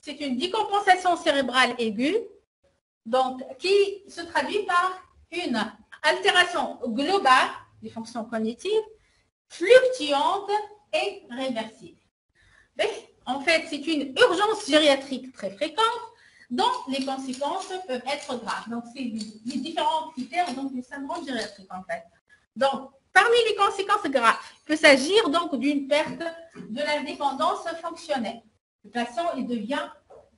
c'est une décompensation cérébrale aiguë, donc qui se traduit par une altération globale des fonctions cognitives, fluctuante et réversible. En fait, c'est une urgence gériatrique très fréquente dont les conséquences peuvent être graves. Donc, c'est les différents critères donc, du syndrome gériatrique, en fait. Donc, parmi les conséquences graves, il peut s'agir donc d'une perte de la dépendance fonctionnelle. Le patient, il devient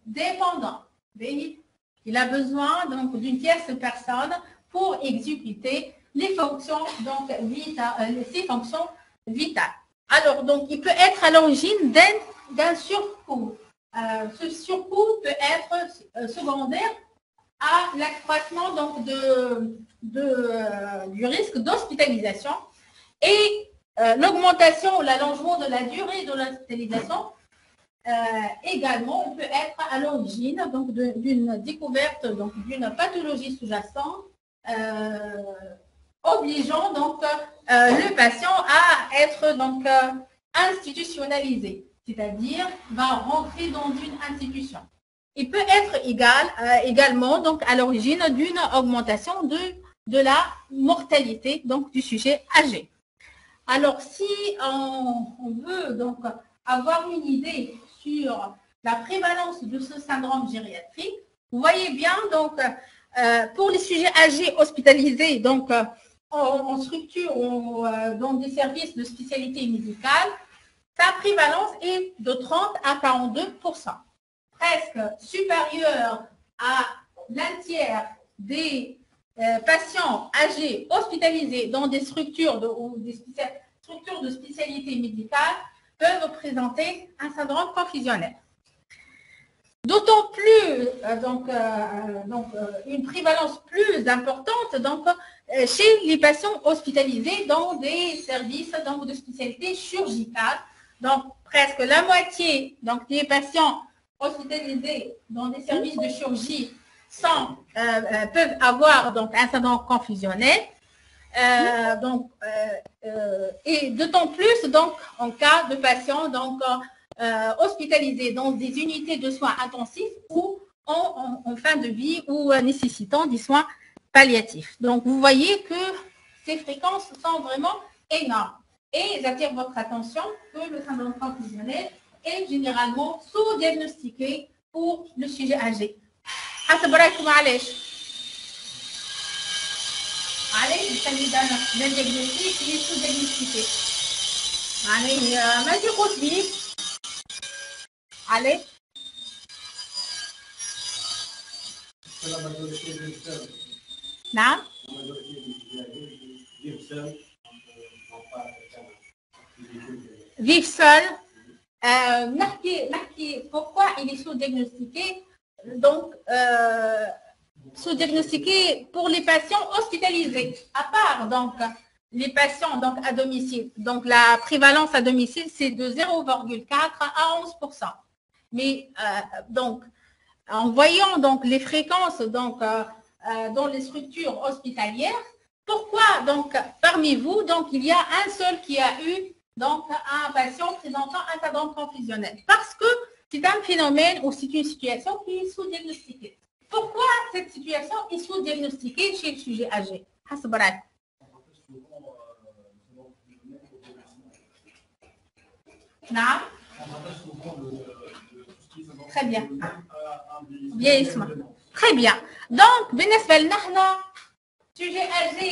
dépendant. Il a besoin donc d'une tierce personne pour exécuter les fonctions donc vitales, ces fonctions vitales. Alors, donc, il peut être à l'origine d'un surcoût. Ce surcoût peut être secondaire à l'accroissement donc du risque d'hospitalisation et l'augmentation ou l'allongement de la durée de l'hospitalisation. Également, on peut être à l'origine donc d'une découverte donc d'une pathologie sous-jacente obligeant donc le patient à être donc institutionnalisé, c'est-à-dire va rentrer dans une institution. Il peut être également donc à l'origine d'une augmentation de la mortalité donc du sujet âgé. Alors si on veut donc avoir une idée sur la prévalence de ce syndrome gériatrique, vous voyez bien donc pour les sujets âgés hospitalisés donc en structure ou dans des services de spécialité médicale, sa prévalence est de 30 à 42%, presque supérieure à l'un tiers des patients âgés hospitalisés dans des structures structures de spécialité médicale peuvent présenter un syndrome confusionnel. D'autant plus une prévalence plus importante donc, chez les patients hospitalisés dans des services donc, de spécialité chirurgicale. Donc presque la moitié donc, des patients hospitalisés dans des services de chirurgie peuvent avoir donc, un syndrome confusionnel. Et d'autant plus donc, en cas de patients donc, hospitalisés dans des unités de soins intensifs ou en fin de vie ou nécessitant des soins palliatifs. Donc, vous voyez que ces fréquences sont vraiment énormes. Et j'attire votre attention que le syndrome confusionnel est généralement sous-diagnostiqué pour le sujet âgé. عليه السيد ده diagnostic il est sous-diagnostiqué. عليه ما في قوس بيه عليه نعم vivre seul. نحكي pourquoi il est sous-diagnostiqué. Donc sous-diagnostiqué pour les patients hospitalisés, à part donc les patients donc à domicile. Donc la prévalence à domicile c'est de 0,4 à 11%. Mais donc en voyant donc les fréquences donc dans les structures hospitalières, pourquoi donc parmi vous donc il y a un seul qui a eu donc un patient présentant un syndrome confusionnel? Parce que c'est un phénomène ou c'est une situation qui est sous-diagnostiquée. Pourquoi cette situation est sous-diagnostiquée chez le sujet âgé? Non? Très bien. Vieillissement. Très bien. Donc, بالنسبة لنا احنا sujet âgé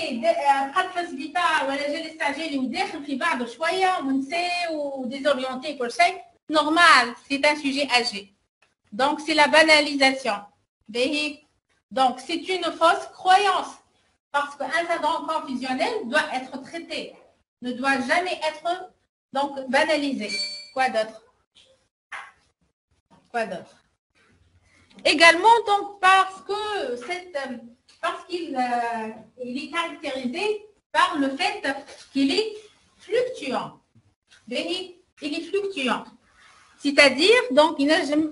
قد في السبيطار ولا جالس عاجل وداخل في بعضه شوية ونسى وديزوريونتي كل شيء. Normal, c'est un sujet âgé. Donc, c'est la banalisation. Donc, c'est une fausse croyance parce qu'un syndrome confusionnel doit être traité, ne doit jamais être donc banalisé. Quoi d'autre? Quoi d'autre? Également, donc, parce qu'il est caractérisé par le fait qu'il est fluctuant. Il est fluctuant. C'est-à-dire, donc, il n'a jamais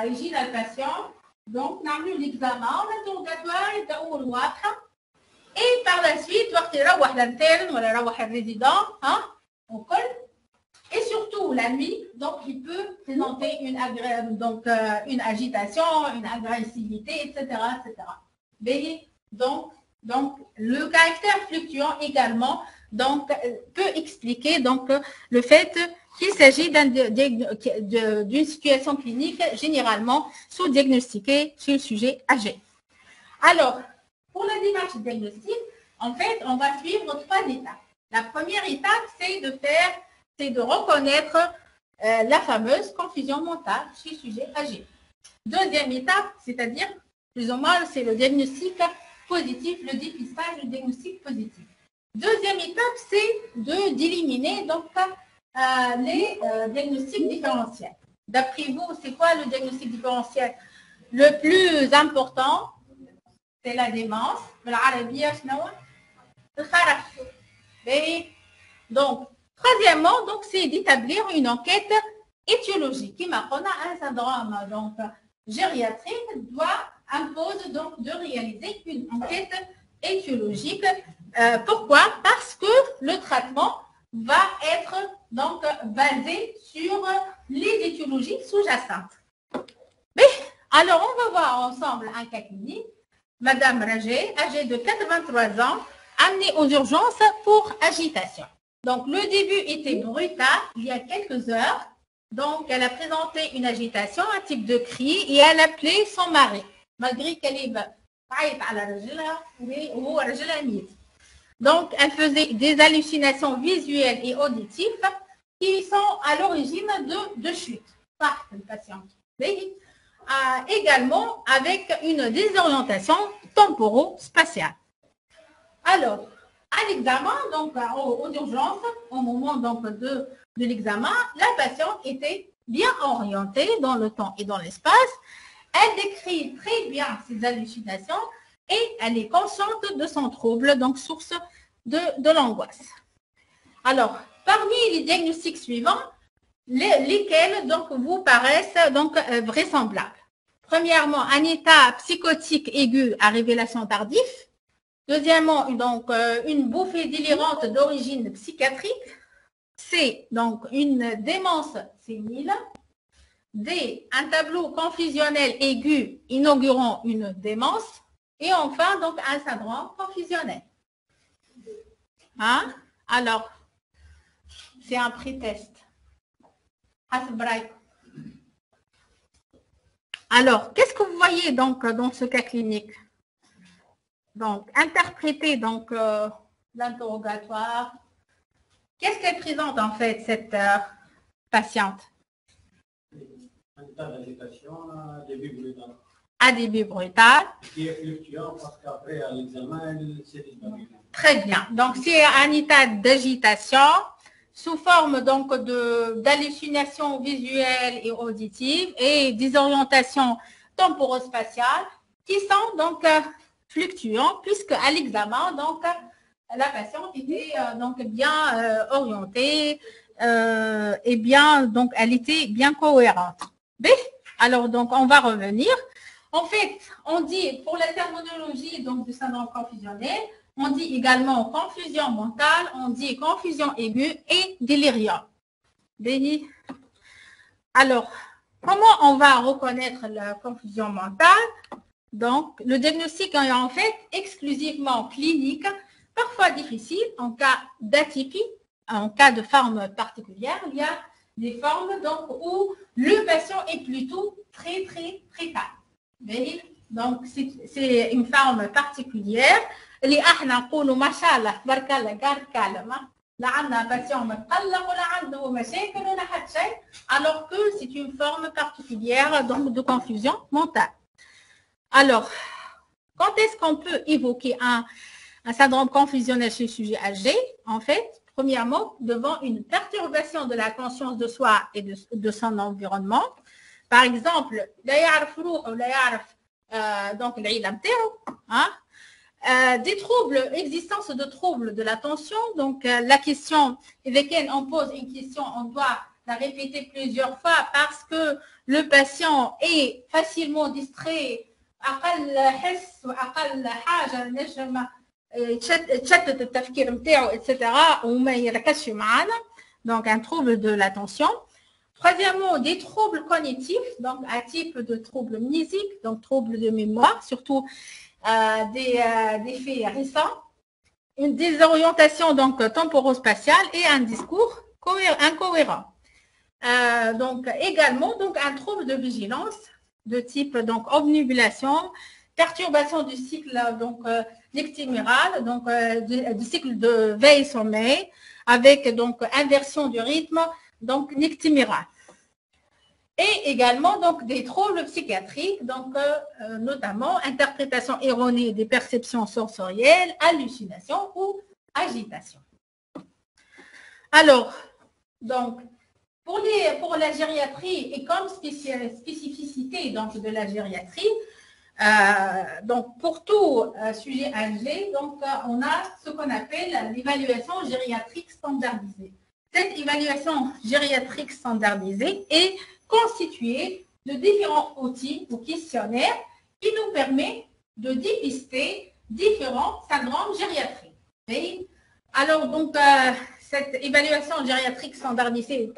يجينا الباتيون دونك نعملوا ليكزامان انتروغاتوار يبداو الواضحه اي بار لا سويت وقت يروح لانترن ولا يروح الريزيدون ها وكل Et surtout la nuit, donc il peut présenter une agitation, une agressivité, etc. etc. Donc, le caractère fluctuant également peut expliquer le fait qu'il s'agit d'une situation clinique généralement sous-diagnostiquée sur le sujet âgé. Alors, pour la démarche diagnostique, en fait, on va suivre 3 étapes. La première étape, c'est de reconnaître la fameuse confusion mentale chez le sujet âgé. Deuxième étape, c'est-à-dire, plus ou moins, c'est le diagnostic positif, le dépistage du diagnostic positif. Deuxième étape, c'est d'éliminer les diagnostics différentiels. D'après vous, c'est quoi le diagnostic différentiel? Le plus important, c'est la démence. Donc, troisièmement, c'est d'établir une enquête étiologique. Qui m'a un syndrome gériatrique impose de réaliser une enquête étiologique. Pourquoi? Parce que le traitement va être basé sur les étiologies sous-jacentes. Mais alors, on va voir ensemble un cas clinique. Madame Rajé, âgée de 83 ans, amenée aux urgences pour agitation. Donc, le début était brutal, il y a quelques heures. Donc, elle a présenté une agitation, un type de cri, et elle appelait son mari, malgré qu'elle est donc, elle faisait des hallucinations visuelles et auditives qui sont à l'origine de chute par le patient. Également avec une désorientation temporo-spatiale. Alors, à l'examen, aux urgences, au moment de l'examen, la patiente était bien orientée dans le temps et dans l'espace. Elle décrit très bien ses hallucinations et elle est consciente de son trouble, donc source de l'angoisse. Alors, parmi les diagnostics suivants, lesquels vous paraissent vraisemblables? Premièrement, un état psychotique aigu à révélation tardive. Deuxièmement, une bouffée délirante d'origine psychiatrique. C, une démence sénile. D, un tableau confusionnel aigu inaugurant une démence. Et enfin, un syndrome confusionnel. Hein? Alors, c'est un pré-test. Alors, qu'est-ce que vous voyez dans ce cas clinique? Donc, interpréter l'interrogatoire. Qu'est-ce qu'elle présente en fait, cette patiente? Un état d'agitation, début brutal. Un début brutal. Qui est fluctuant parce qu'après à l'examen, elle s'est disparue. Très bien. Donc, c'est un état d'agitation sous forme d'hallucinations visuelles et auditives et désorientation temporospatiale qui sont fluctuants puisque à l'examen, la patiente était bien orientée et bien, elle était bien cohérente. Alors, on va revenir. En fait, on dit, pour la terminologie du syndrome confusionnel, on dit également confusion mentale, on dit confusion aiguë et délirium. Alors, comment on va reconnaître la confusion mentale? Donc, le diagnostic est en fait exclusivement clinique, parfois difficile en cas d'atypie, en cas de forme particulière. Il y a des formes où le patient est plutôt très calme. Donc, c'est une forme particulière. اللي احنا نقولوا ما شاء الله تبارك الله قاعد كالم لا عندنا باسيون متقلق ولا عنده مشاكل ولا حتى شيء alors que c'est une forme particulière de confusion mentale. Alors, quand est-ce qu'on peut évoquer un syndrome confusionnel chez le sujet âgé? En fait, premièrement, devant une perturbation de la conscience de soi et de son environnement. Par exemple, لا يعرف روحه ولا يعرف العيلة نتاعو des troubles, existence de troubles de l'attention. Donc, la question avec laquelle on pose une question, on doit la répéter plusieurs fois parce que le patient est facilement distrait. أقل حس وأقل حاجة نجم تشتت التفكير نتاعو etc. وما يركزش معنا. donc un trouble de l'attention. Troisièmement, des troubles cognitifs, donc un type de trouble mnésique, donc trouble de mémoire, surtout des faits récents. Une désorientation donc temporo-spatiale et un discours incohérent. Donc également donc un trouble de vigilance de type donc obnubilation, perturbation du cycle donc nictiméral, donc du cycle de veille-sommeil avec donc inversion du rythme donc nictiméral. Et également donc des troubles psychiatriques, donc notamment interprétation erronée des perceptions sensorielles, hallucinations ou agitation. Alors, donc pour la gériatrie et comme spécificité donc de la gériatrie, donc pour tout sujet âgé, donc on a ce qu'on appelle l'évaluation gériatrique standardisée. Cette évaluation gériatrique standardisée est constituée de différents outils ou questionnaires qui nous permettent de dépister différents syndromes gériatriques. Et alors, donc, cette évaluation gériatrique standardisée,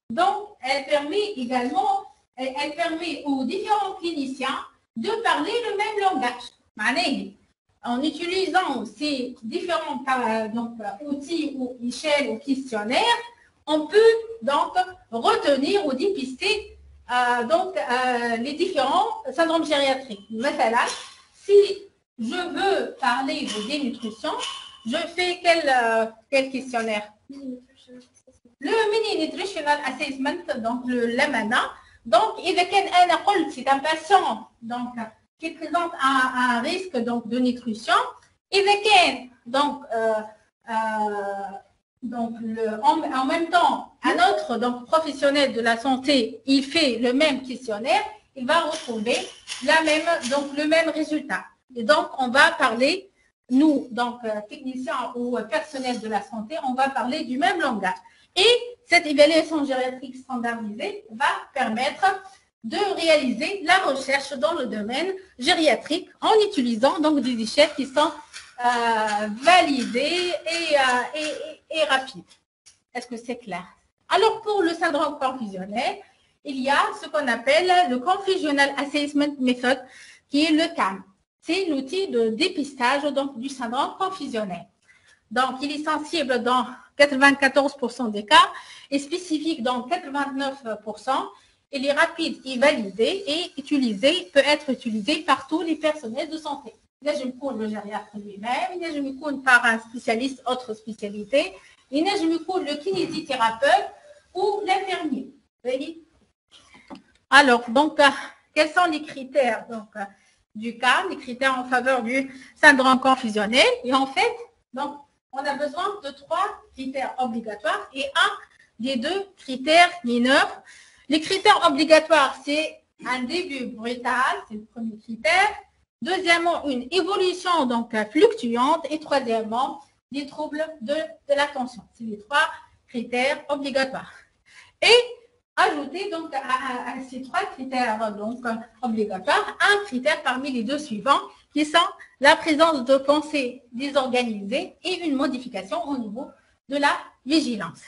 donc, elle permet également, elle permet aux différents cliniciens de parler le même langage. En utilisant ces différents donc, outils ou échelles ou questionnaires, on peut donc retenir ou dépister les différents syndromes gériatriques. Mesela, si je veux parler de dénutrition, je fais quel questionnaire? Le Mini Nutritional Assessment, donc le LAMANA. Donc, c'est un patient donc, qui présente un risque donc, de nutrition. En même temps, un autre donc, professionnel de la santé, il fait le même questionnaire, il va retrouver le même résultat. Et donc, on va parler, nous, donc techniciens ou personnels de la santé, on va parler du même langage. Et cette évaluation gériatrique standardisée va permettre de réaliser la recherche dans le domaine gériatrique en utilisant donc des échelles qui sont validées et rapides. Est-ce que c'est clair? Alors, pour le syndrome confusionnel, il y a ce qu'on appelle le Confusional Assessment Method, qui est le CAM. C'est l'outil de dépistage donc, du syndrome confusionnel. Donc, il est sensible dans 94% des cas et spécifique dans 89%. Il est rapide et validé et peut être utilisé par tous les personnels de santé. Là, je me cours le gériatre lui-même, là, je me cours par un spécialiste, autre spécialité, et là, je me cours le kinésithérapeute ou l'infirmier. Alors, donc, quels sont les critères donc, du cas, les critères en faveur du syndrome confusionnel? Et en fait, donc, on a besoin de 3 critères obligatoires et un des 2 critères mineurs. Les critères obligatoires, c'est un début brutal, c'est le premier critère. Deuxièmement, une évolution donc fluctuante. Et troisièmement, des troubles de l'attention. C'est les 3 critères obligatoires. Et ajouter donc à ces 3 critères donc, obligatoires, un critère parmi les 2 suivants, qui sont la présence de pensées désorganisées et une modification au niveau de la vigilance.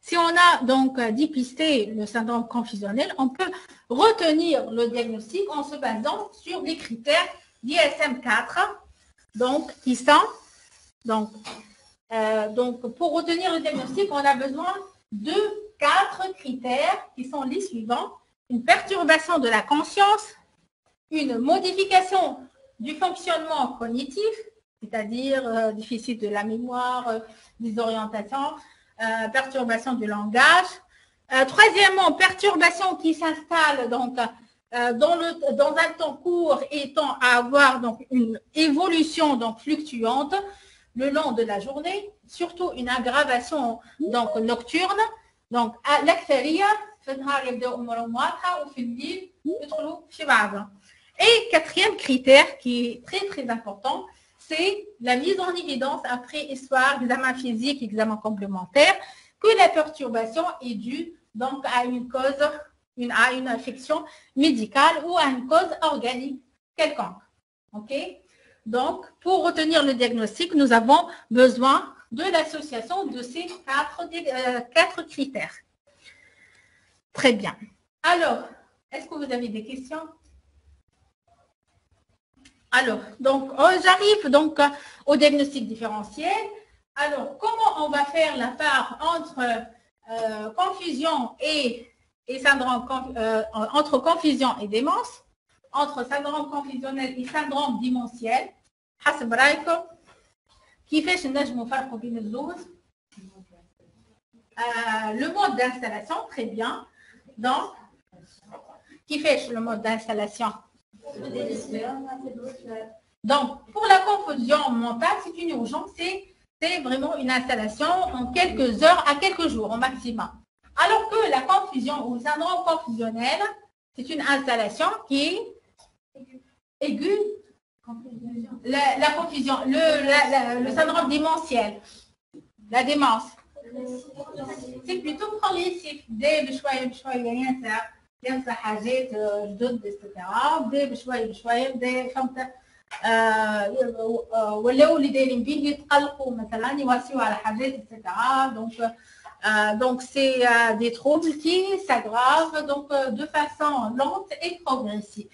Si on a donc dépisté le syndrome confusionnel, on peut retenir le diagnostic en se basant sur les critères DSM-4, donc qui sont donc pour retenir le diagnostic, on a besoin de 4 critères qui sont les suivants: une perturbation de la conscience, une modification du fonctionnement cognitif, c'est-à-dire déficit de la mémoire, désorientation, perturbation du langage. Troisièmement, perturbation qui s'installe donc dans un temps court et tend à avoir donc une évolution donc fluctuante le long de la journée, surtout une aggravation donc nocturne. Donc l'aktharia في النهار يبداو امورهم واضحه وفي الليل يدخلوا في بعضهم. Et 4e critère qui est très très important, c'est la mise en évidence après histoire, examen physique, examen complémentaire, que la perturbation est due donc à une cause, à une affection médicale ou à une cause organique quelconque. Ok? Donc, pour retenir le diagnostic, nous avons besoin de l'association de ces quatre critères. Très bien. Alors, est-ce que vous avez des questions? Alors, donc, j'arrive donc au diagnostic différentiel. Alors, comment on va faire la part entre confusion et syndrome, entre confusion et démence, entre syndrome confusionnel et syndrome démentiel? حسب رايكم كيفاش نجموا نفرقوا بين الزوز؟ Le mode d'installation, très bien. Donc, كيفاش le mode d'installation? Donc, pour la confusion mentale, c'est une urgence, c'est vraiment une installation en quelques heures à quelques jours au maximum. Alors que la confusion ou le syndrome confusionnel, c'est une installation qui est aiguë. La confusion, le syndrome démentiel, la démence, c'est plutôt progressif. Dès بشوية بشوية ينسى حاجات جدد etc. بدا بشوية بشوية بدا فهمت ولاو اللي دايرين بيه يتقلقوا مثلا يواسيوا على حاجات etc. Donc c'est des troubles qui s'aggravent donc de façon lente et progressive.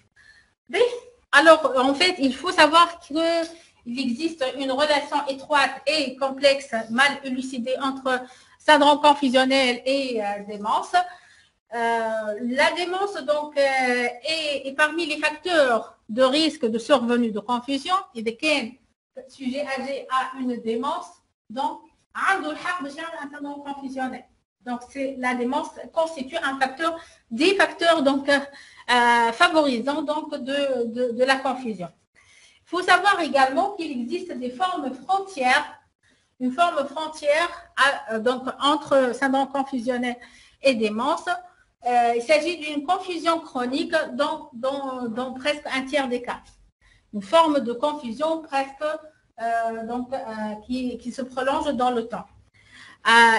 Mais, alors en fait il faut savoir qu'il existe une relation étroite et complexe mal élucidée entre syndrome confusionnel et démence. La démence donc est parmi les facteurs de risque de survenue de confusion et de quel sujet âgé a une démence, donc un syndrome confusionnel. Donc la démence constitue un facteur, des facteurs donc favorisants donc de la confusion. Il faut savoir également qu'il existe des formes frontières, une forme frontière donc entre syndrome confusionnel et démence. Il s'agit d'une confusion chronique dans presque un tiers des cas. Une forme de confusion presque qui se prolonge dans le temps.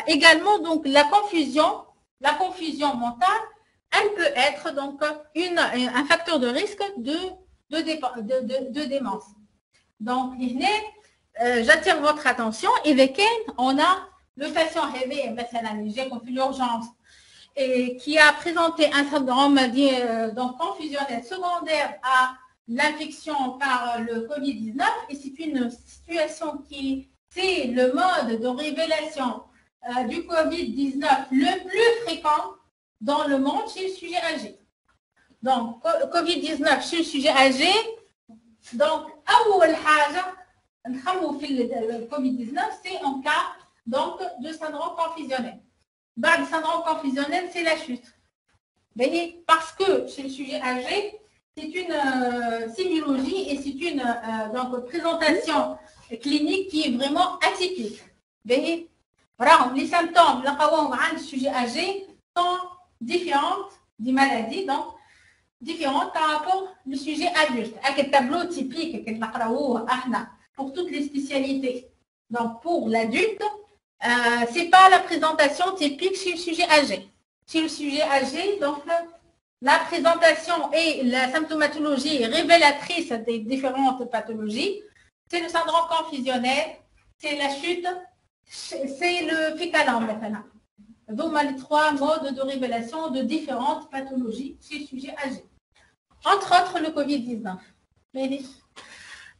Également, donc, la confusion mentale, elle peut être donc un facteur de risque de démence. Donc, j'attire votre attention. Et on a le patient rêvé, j'ai compris l'urgence, et qui a présenté un syndrome donc confusionnel secondaire à l'infection par le Covid-19. Et c'est une situation c'est le mode de révélation du Covid-19 le plus fréquent dans le monde chez le sujet âgé. Donc, Covid-19 chez le sujet âgé. Donc, أول حاجة نخمو في le Covid-19, c'est en cas donc de syndrome confusionnel. Le syndrome confusionnel, c'est la chute. Parce que chez le sujet âgé, c'est une sémiologie et c'est une donc, présentation clinique qui est vraiment atypique. Les symptômes du sujet âgé sont différents des maladies, donc différentes par rapport au sujet adulte. Avec un tableau typique pour toutes les spécialités. Donc pour l'adulte, ce n'est pas la présentation typique chez le sujet âgé. Chez le sujet âgé, donc la présentation et la symptomatologie révélatrice des différentes pathologies, c'est le syndrome confusionnel, c'est la chute, c'est le fécalome maintenant. Donc, les trois modes de révélation de différentes pathologies chez le sujet âgé. Entre autres, le Covid-19.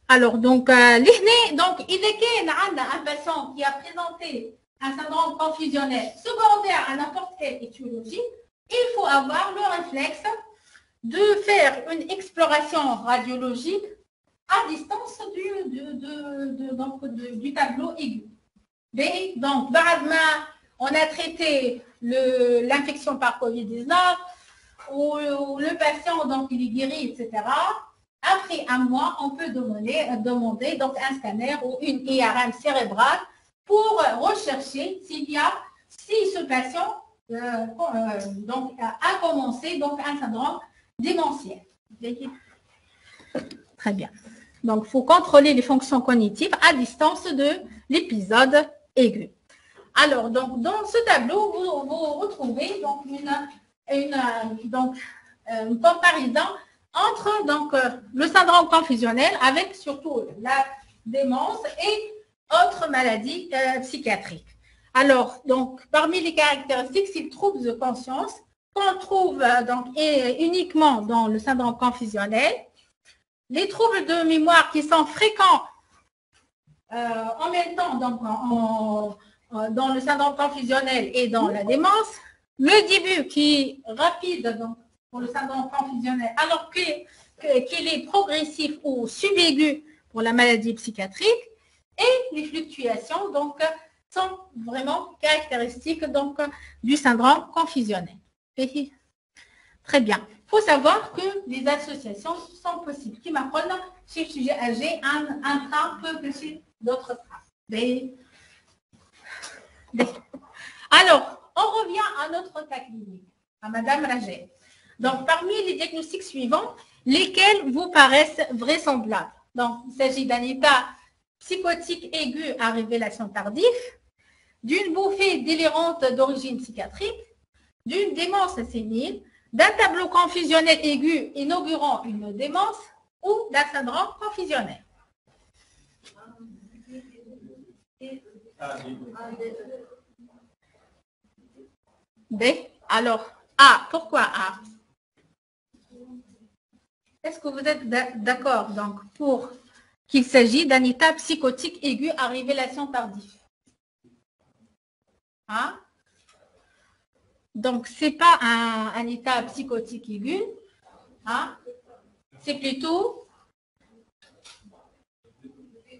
Alors, donc, il est un patient qui a présenté un syndrome confusionnel secondaire à n'importe quelle étiologie, il faut avoir le réflexe de faire une exploration radiologique à distance du tableau aigu. Donc, on a traité l'infection par Covid-19, où le patient donc, il est guéri, etc. Après un mois, on peut demander donc, un scanner ou une IRM cérébrale pour rechercher si ce patient donc, a commencé donc, un syndrome démentiel. Très bien. Donc, il faut contrôler les fonctions cognitives à distance de l'épisode aigu. Alors, donc, dans ce tableau, vous retrouvez donc, une comparaison entre donc, le syndrome confusionnel avec surtout la démence et autres maladies psychiatriques. Alors, donc, parmi les caractéristiques, c'est le trouble de conscience qu'on trouve donc uniquement dans le syndrome confusionnel. Les troubles de mémoire qui sont fréquents en même temps donc, dans le syndrome confusionnel et dans la démence. Le début qui est rapide donc, pour le syndrome confusionnel, alors qu'il est progressif ou subaigu pour la maladie psychiatrique. Et les fluctuations donc, sont vraiment caractéristiques donc, du syndrome confusionnel. Très bien. Il faut savoir que les associations sont possibles. Qui m'apprennent chez le sujet âgé, un train peut plus d'autres trains. Alors, on revient à notre cas clinique, à Madame Rajel. Donc, parmi les diagnostics suivants, lesquels vous paraissent vraisemblables? Donc, il s'agit d'un état psychotique aigu à révélation tardive, d'une bouffée délirante d'origine psychiatrique, d'une démence sénile, d'un tableau confusionnel aigu inaugurant une démence ou d'un syndrome confusionnel. B. Alors, A. Pourquoi A? Est-ce que vous êtes d'accord donc pour qu'il s'agit d'un état psychotique aigu à révélation tardive? Hein? Donc, ce n'est pas un état psychotique aigu, hein? C'est plutôt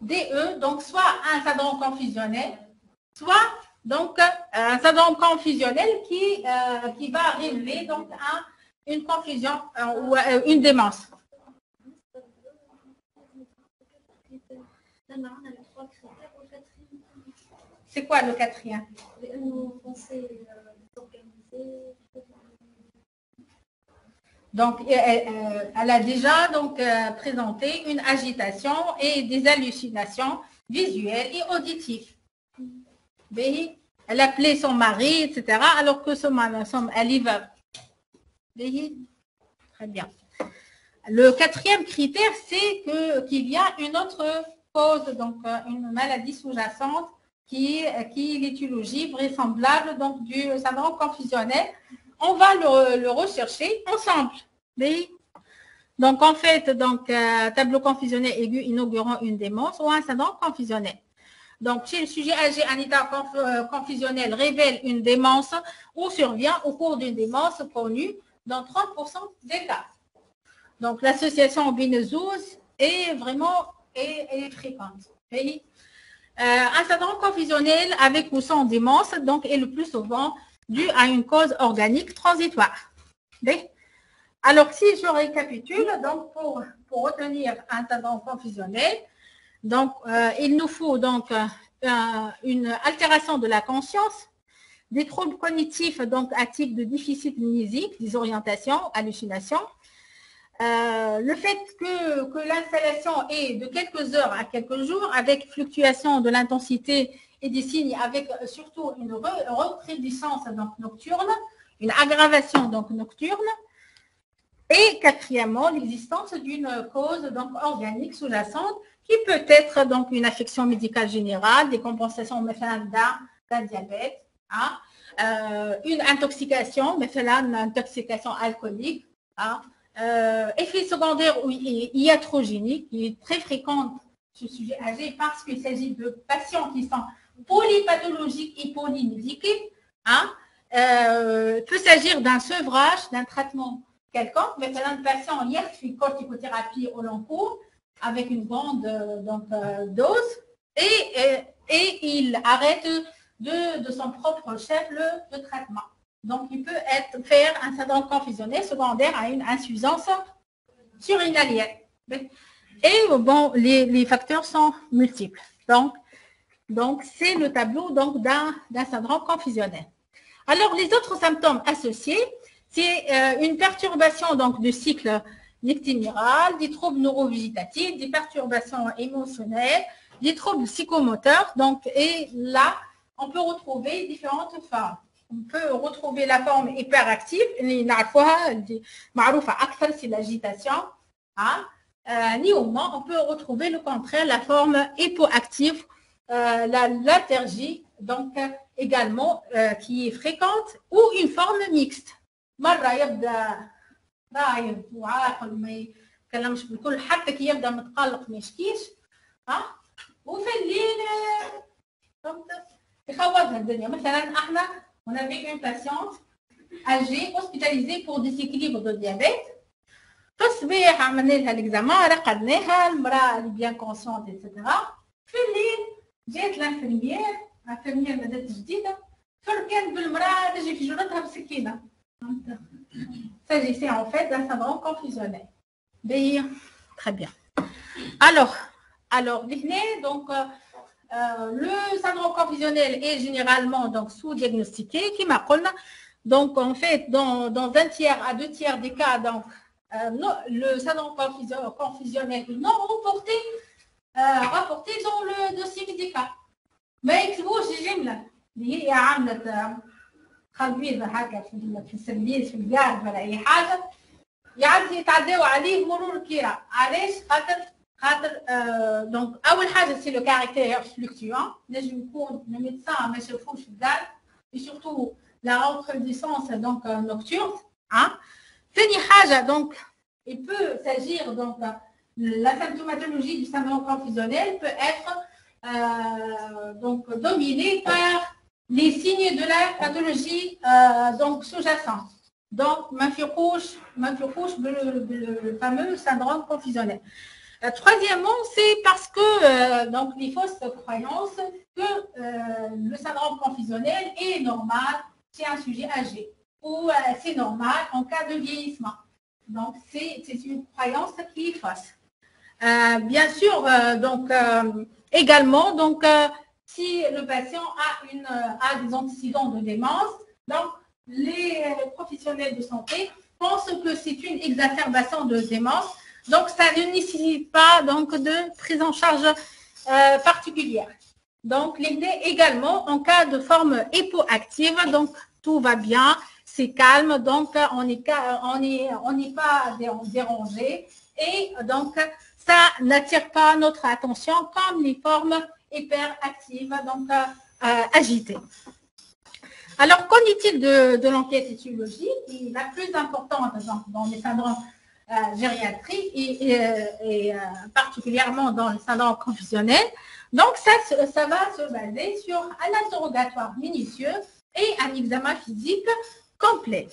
DE, donc soit un syndrome confusionnel, soit donc un syndrome confusionnel qui va révéler donc une confusion ou une démence. C'est quoi le quatrième? Donc, elle a déjà donc, présenté une agitation et des hallucinations visuelles et auditives. Elle appelait son mari, etc., alors que elle y va. Très bien. Le quatrième critère, c'est qu'il y a une autre cause, donc une maladie sous-jacente qui est l'étiologie vraisemblable donc, du syndrome confusionnel. On va le rechercher ensemble. Donc, en fait, donc, tableau confusionnel aigu inaugurant une démence ou un syndrome confusionnel. Donc, chez le sujet âgé, un état confusionnel révèle une démence ou survient au cours d'une démence connue dans 30% des cas. Donc, l'association bineuseuse est vraiment fréquente. Un syndrome confusionnel avec ou sans démence donc, est le plus souvent dû à une cause organique transitoire. Alors, si je récapitule, donc pour retenir un syndrome confusionnel, donc, il nous faut donc une altération de la conscience, des troubles cognitifs donc à type de déficit mnésique, désorientation, hallucination. Le fait que l'installation est de quelques heures à quelques jours, avec fluctuation de l'intensité et des signes, avec surtout une recrudescence donc, nocturne, une aggravation donc, nocturne, et quatrièmement, l'existence d'une cause donc, organique sous-jacente qui peut être donc, une affection médicale générale, des compensations d'un diabète, hein, une intoxication, une intoxication alcoolique, hein, effet secondaire ou iatrogénique, qui est très fréquente chez le sujet âgé parce qu'il s'agit de patients qui sont polypathologiques et polymédiqués. Hein, peut s'agir d'un sevrage, d'un traitement quelconque, mais un patient hier fait corticothérapie au long cours avec une grande dose et il arrête de son propre chef le traitement. Donc, il peut faire un syndrome confusionnel secondaire à une insuffisance surrénalienne. Et bon, les facteurs sont multiples. Donc c'est le tableau d'un syndrome confusionnel. Alors, les autres symptômes associés, c'est une perturbation donc, du cycle nictinéral, des troubles neurovégétatifs, des perturbations émotionnelles, des troubles psychomoteurs. Donc, et là, on peut retrouver différentes formes. On peut retrouver la forme hyperactive, c'est l'agitation. Néanmoins, on peut retrouver le contraire, la forme hypoactive l'allergie, donc également qui est fréquente, ou une forme mixte. مرة يبدا رايد وعاقل ما يتكلمش بالكل، حتى كي يبدا متقلق ما يشكيش، وفي الليل فهمت يخوضها الدنيا. مثلا احنا on avait une patiente âgée hospitalisée pour déséquilibre de diabète. في الصباح عملنا لها الاكزامان، رقدناها، المراه اللي بيان كونسيونت ايتترا. في الليل جات الانفيرميير مادات جديده، فركان بالمراه تجي في جرتها بسكينه. S'agissait en fait d'un syndrome confusionnel. Très bien. Alors, donc, le syndrome confusionnel est généralement donc sous-diagnostiqué, qui m'a dit. Donc, en fait, dans 1 tiers à 2 tiers des cas, donc, le syndrome confusionnel est non rapporté dans le dossier médical. Mais il faut que جملة اللي هي عملت خلبيزة هكا في السلبيز في الجارد ولا أي حاجة يعدي يتعداو عليه مرور الكرام. علاش؟ خاطر دونك أول حاجة سي لو كاركتير فلوكتوان، نجم يكون لو ميدسان ما شافوش في الجارد et surtout la recrudescence donc nocturne. ثاني حاجة donc il peut s'agir donc la symptomatologie du syndrome confusionnel peut être donc dominée par les signes de la pathologie donc sous-jacente. Donc, le fameux syndrome confusionnel. Troisièmement, c'est parce que donc les fausses croyances que le syndrome confusionnel est normal chez un sujet âgé ou c'est normal en cas de vieillissement. Donc, c'est une croyance qui est fausse. Bien sûr, donc également, donc si le patient a des antécédents de démence, donc les professionnels de santé pensent que c'est une exacerbation de démence, donc ça ne nécessite pas donc de prise en charge particulière. Donc également en cas de forme hypoactive, donc tout va bien, c'est calme, donc on n'est pas dérangé et donc ça n'attire pas notre attention comme les formes hyperactives, donc agitées. Alors, qu'en est-il de l'enquête étiologique, qui est la plus importante dans les syndromes gériatriques et particulièrement dans le syndrome confusionnel? Donc, ça va se baser sur un interrogatoire minutieux et un examen physique complet.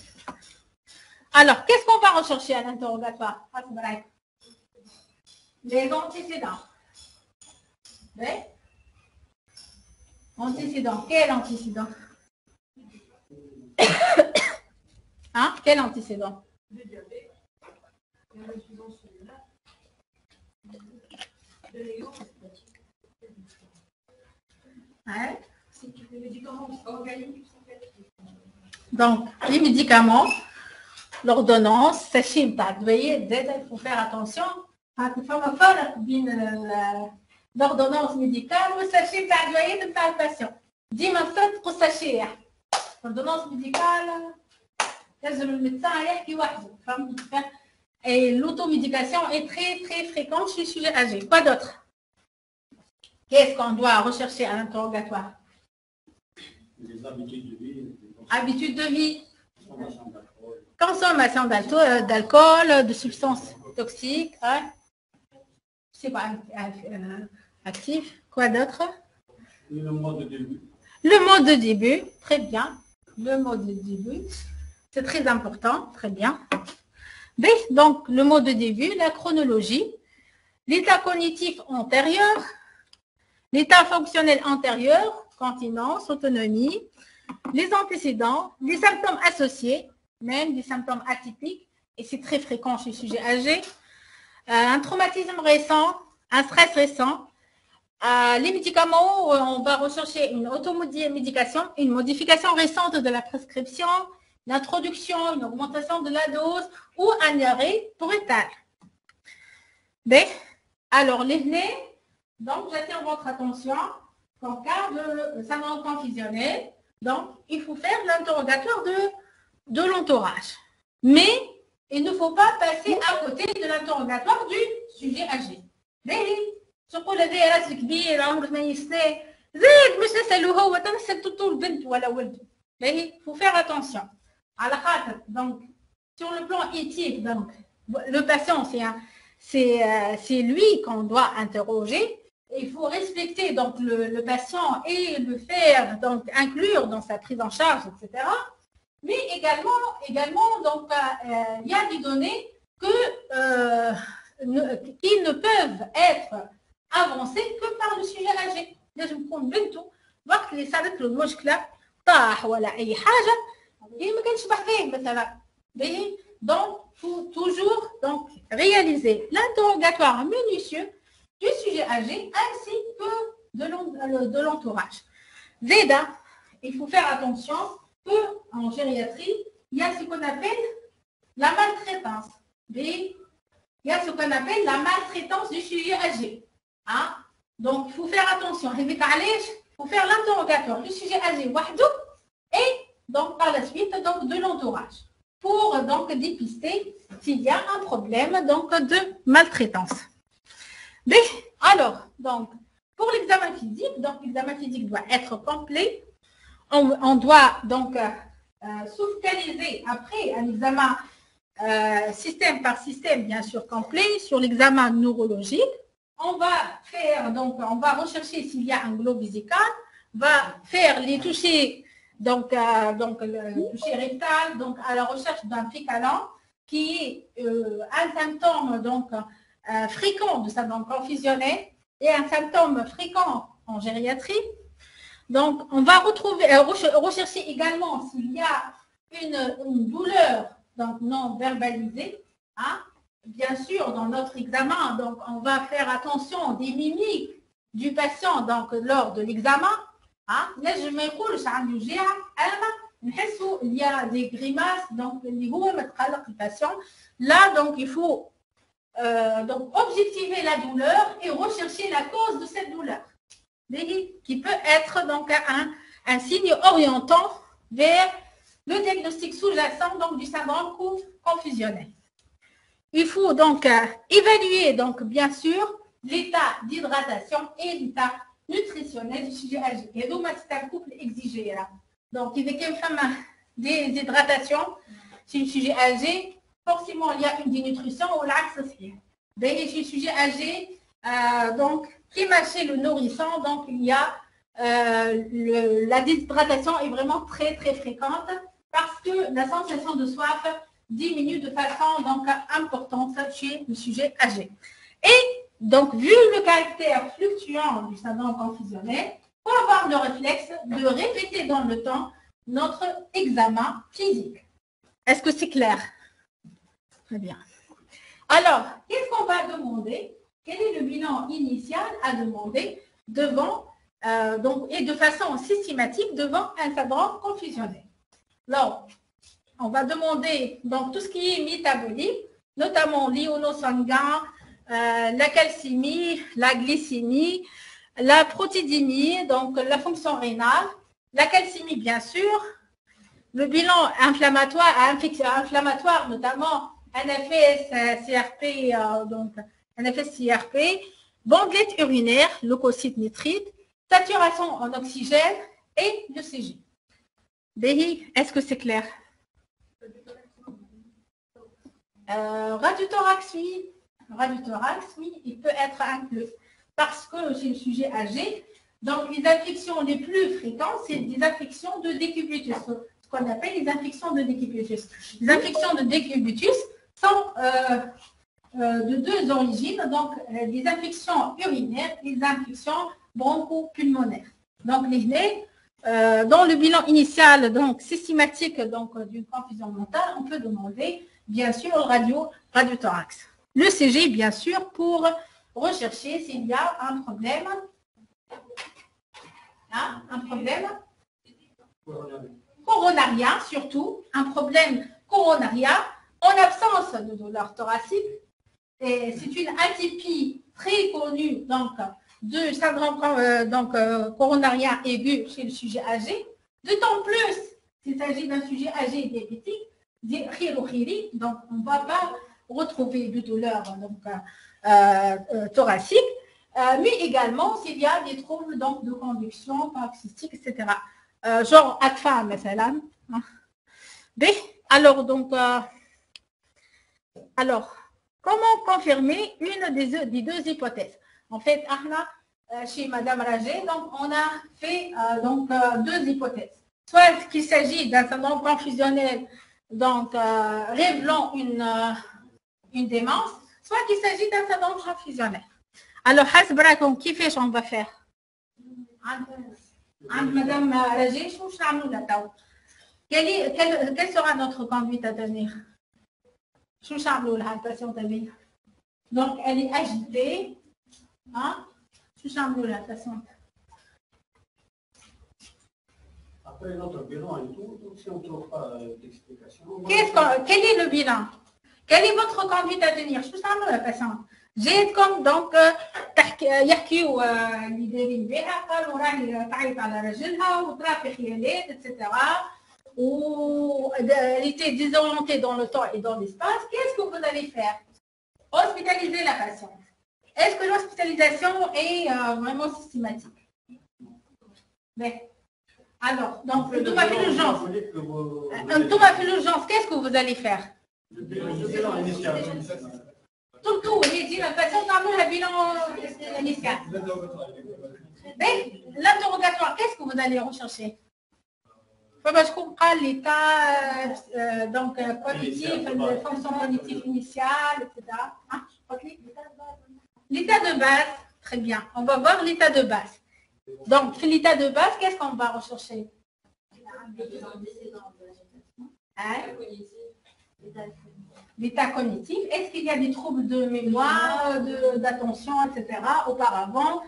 Alors, qu'est-ce qu'on va rechercher à l'interrogatoire? Les antécédents. Oui. Antécédent. Quel antécédent? Quel antécédent? Le diabète. Donc, les médicaments, l'ordonnance, sachez, il faut faire attention. L'ordonnance médicale ou sachet تاع الدوايات نتاع الباسيون ديما نصدقوا الساشي. l'ordonnance médicale لازم الميدسان يحكي وحده، فهمت؟ et l'automédication est très fréquente chez les sujets âgés. Quoi d'autre? Qu'est-ce qu'on doit rechercher à l'interrogatoire? Les habitudes de vie. Habitudes de vie. Consommation d'alcool, de substances toxiques. C'est pas actif. Quoi d'autre? Le mode de début. Le mode de début, très bien. Le mode de début, c'est très important, très bien. B, donc le mode de début, la chronologie, l'état cognitif antérieur, l'état fonctionnel antérieur, continence, autonomie, les antécédents, les symptômes associés, même des symptômes atypiques, et c'est très fréquent chez les sujets âgés. Un traumatisme récent, un stress récent, les médicaments, on va rechercher une automédication, une modification récente de la prescription, l'introduction, une augmentation de la dose ou un arrêt brutal. B. Alors, les nez, donc j'attire votre attention qu'en cas de syndrome confusionnel, donc il faut faire l'interrogatoire de l'entourage. Mais il ne faut pas passer à côté de l'interrogatoire du sujet âgé. Mais تقول هذا راس كبير عمره 8 سنين زيد مش نسالو هو تنسال طول بنت ولا ولد باهي faut faire attention على خاطر donc sur le plan éthique donc le patient c'est lui qu'on doit interroger. Il faut respecter donc le patient et le faire donc inclure dans sa prise en charge, etc. Mais également donc il y a des données qui ne peuvent être avancées que par le sujet âgé. لازم يكون بنته وقت اللي صارت له المشكله طاح ولا اي حاجه هي ما كانش بحذاه مثلا باهي. Donc faut toujours donc réaliser l'interrogatoire minutieux du sujet âgé ainsi que de l'entourage. Zeda, il faut faire attention qu'en gériatrie, il y a ce qu'on appelle la maltraitance. Il y a ce qu'on appelle la maltraitance du sujet âgé. Hein? Donc, il faut faire attention. Il faut faire l'interrogatoire du sujet âgé et donc par la suite donc, de l'entourage pour donc dépister s'il y a un problème donc, de maltraitance. Mais, alors, donc, pour l'examen physique, donc l'examen physique doit être complet. On doit donc se focaliser après un examen système par système, bien sûr, complet, sur l'examen neurologique. On va faire, donc, on va rechercher s'il y a un globe vésical, on va faire les touchés, donc le toucher rectal, donc à la recherche d'un fécalant, qui est un symptôme donc fréquent de syndrome confusionnel et un symptôme fréquent en gériatrie. Donc, on va rechercher également s'il y a une douleur donc non verbalisée. Hein. Bien sûr, dans notre examen, donc, on va faire attention des mimiques du patient donc, lors de l'examen. Hein. Il y a des grimaces, donc, le patient. Là, donc, il faut donc, objectiver la douleur et rechercher la cause de cette douleur, qui peut être donc un signe orientant vers le diagnostic sous-jacent donc, du syndrome confusionnel. Il faut donc évaluer, donc, bien sûr, l'état d'hydratation et l'état nutritionnel du sujet âgé. Et donc, c'est un couple exigé là. Donc, il y a une femme des hydratations chez le sujet âgé, forcément, il y a une dénutrition ou l'axe social. Chez le sujet âgé, donc, qui chez le nourrissant, donc, il y a la déshydratation est vraiment très, très fréquente parce que la sensation de soif diminue de façon donc importante chez le sujet âgé. Et donc, vu le caractère fluctuant du syndrome confusionnel, il faut avoir le réflexe de répéter dans le temps notre examen physique. Est-ce que c'est clair? Très bien. Alors, qu'est-ce qu'on va demander? Quel est le bilan initial à demander devant, donc, et de façon systématique devant un syndrome confusionnel? Alors, on va demander donc, tout ce qui est métabolique, notamment l'ionosanguin, la calcémie, la glycémie, la protidémie, donc la fonction rénale, la calcémie bien sûr, le bilan inflammatoire, notamment NFS, CRP, donc NFS, CRP, bandelette urinaire, leucocyte nitrite, saturation en oxygène et l'ECG. Est-ce que c'est clair? Radiothorax, oui, il peut être inclus parce que chez le sujet âgé, donc les infections les plus fréquentes, c'est des infections de décubitus, ce qu'on appelle les infections de décubitus. Les infections de décubitus sont de deux origines, donc les infections urinaires et les infections bronchopulmonaires. Donc les dans le bilan initial, donc systématique donc d'une confusion mentale, on peut demander bien sûr le radiothorax. Le CG, bien sûr, pour rechercher s'il y a un problème. Hein, un problème coronarien, surtout, un problème coronarien en absence de douleur thoracique. C'est une atypie très connue donc, de syndrome coronarien aigu chez le sujet âgé. D'autant plus s'il s'agit d'un sujet âgé diabétique, donc on ne va pas retrouver de douleur donc, thoracique. mais également s'il y a des troubles donc, de conduction, paroxystique, etc. Genre ACFA, مثلا. Alors, donc, alors, comment confirmer une des deux hypothèses? En fait, chez Madame Ragé, donc, on a fait deux hypothèses. Soit qu'il s'agit d'un syndrome confusionnel, donc révélant une démence, soit qu'il s'agit d'un syndrome confusionnel. Alors, حسب qui fait on va faire? Madame Ragé, quelle sera notre conduite à tenir? Donc, elle est agitée. Hein? Après notre bilan et tout, donc si on ne trouve pas d'explication. Quel est le bilan? Quelle est votre conduite à tenir? جيتكم دونك يحكيوا اللي دايرين بها قالوا راهي تعيط على راجلها وطرا في خيالات اتسيتيرا ou elle était désorientée dans le temps et dans l'espace, qu'est-ce que vous allez faire? Hospitaliser la patiente. Est-ce que l'hospitalisation est vraiment systématique? Mais, alors, donc, tout ma l'urgence. Qu'est-ce que vous allez faire? Tout, il dit la patiente a le bilan initial. L'interrogatoire, qu'est-ce que vous allez rechercher? Parce qu'on parle l'état donc cognitif, la fonction cognitive initiale, etc. Hein? L'état de base, très bien. On va voir l'état de base. Donc, l'état de base, qu'est-ce qu'on va rechercher? Hein? L'état cognitif. Est-ce qu'il y a des troubles de mémoire, d'attention, etc. auparavant?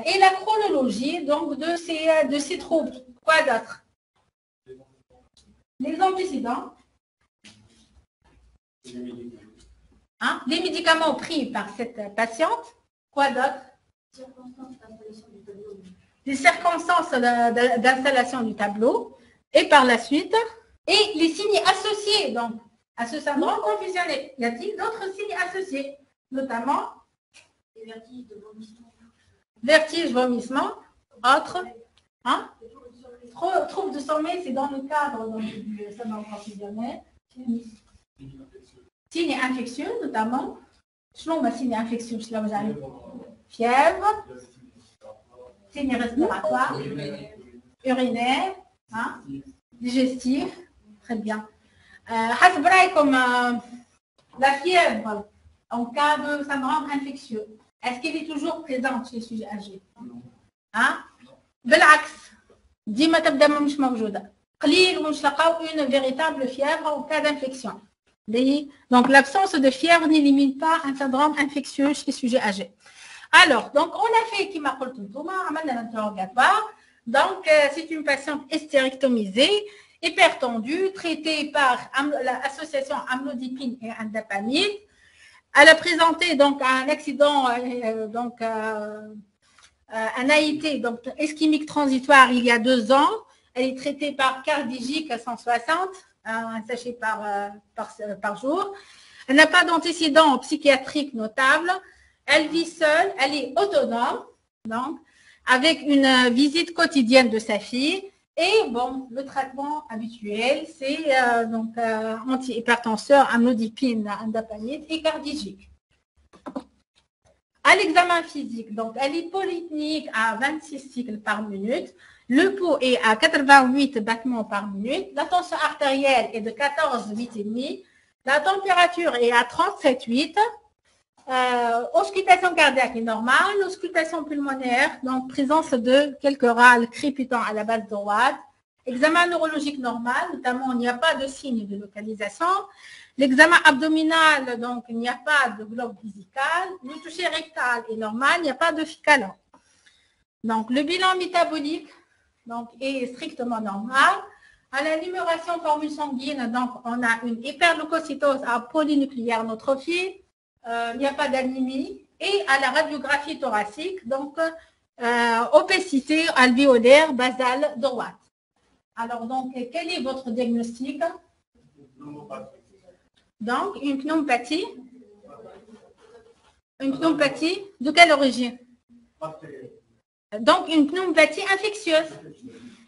Et la chronologie donc de ces troubles. Quoi d'autre? Les antécédents, hein, les médicaments pris par cette patiente, quoi d'autre? Les circonstances d'installation du tableau, et par la suite, et les signes associés donc, à ce syndrome confusionnel. Y a-t-il d'autres signes associés, notamment vertige, vomissement, autres, hein? Trouble de sommeil, c'est dans le cadre du syndrome confusionnel. Signes infectieux, notamment. Signes infectieux, fièvre, signes respiratoires, urinaires, hein, digestifs, très bien. Comme la fièvre en cas de syndrome infectieux, est-ce qu'elle est toujours présente chez les sujets âgés? Hein? بالعكس ديما تبدا مش موجوده قليل ومش لقاو une véritable fièvre en cas d'infection. Donc l'absence de fièvre n'élimine pas un syndrome infectieux chez les sujets âgés. Alors, donc on a fait qui m'a dit l'interrogatoire. Donc c'est une patiente hystérectomisée, hypertendue, traitée par l'association amlodipine et indapamide. Elle a présenté donc un accident un AIT, donc ischémique transitoire, il y a 2 ans. Elle est traitée par Cardigic à 160, un sachet par jour. Elle n'a pas d'antécédents psychiatriques notables. Elle vit seule, elle est autonome, donc, avec une visite quotidienne de sa fille. Et bon, le traitement habituel, c'est antihypertenseur, amlodipine, indapamide et Cardigic. À l'examen physique, donc elle est polytonique à 26 cycles par minute, le pouls est à 88 battements par minute, la tension artérielle est de 14,8,5, la température est à 37,8, auscultation cardiaque est normale, auscultation pulmonaire, donc présence de quelques râles crépitants à la base droite, examen neurologique normal, notamment il n'y a pas de signe de localisation. L'examen abdominal, donc il n'y a pas de globe visical. Le toucher rectal est normal, il n'y a pas de ficalin. Donc le bilan métabolique donc, est strictement normal. À la numération formule sanguine, donc on a une hyperleucocytose à polynucléaire neutrophile, il n'y a pas d'anémie. Et à la radiographie thoracique, donc opacité alvéolaire basale droite. Alors donc quel est votre diagnostic? Donc, une pneumopathie Une pneumopathie de quelle origine? Donc, une pneumopathie infectieuse.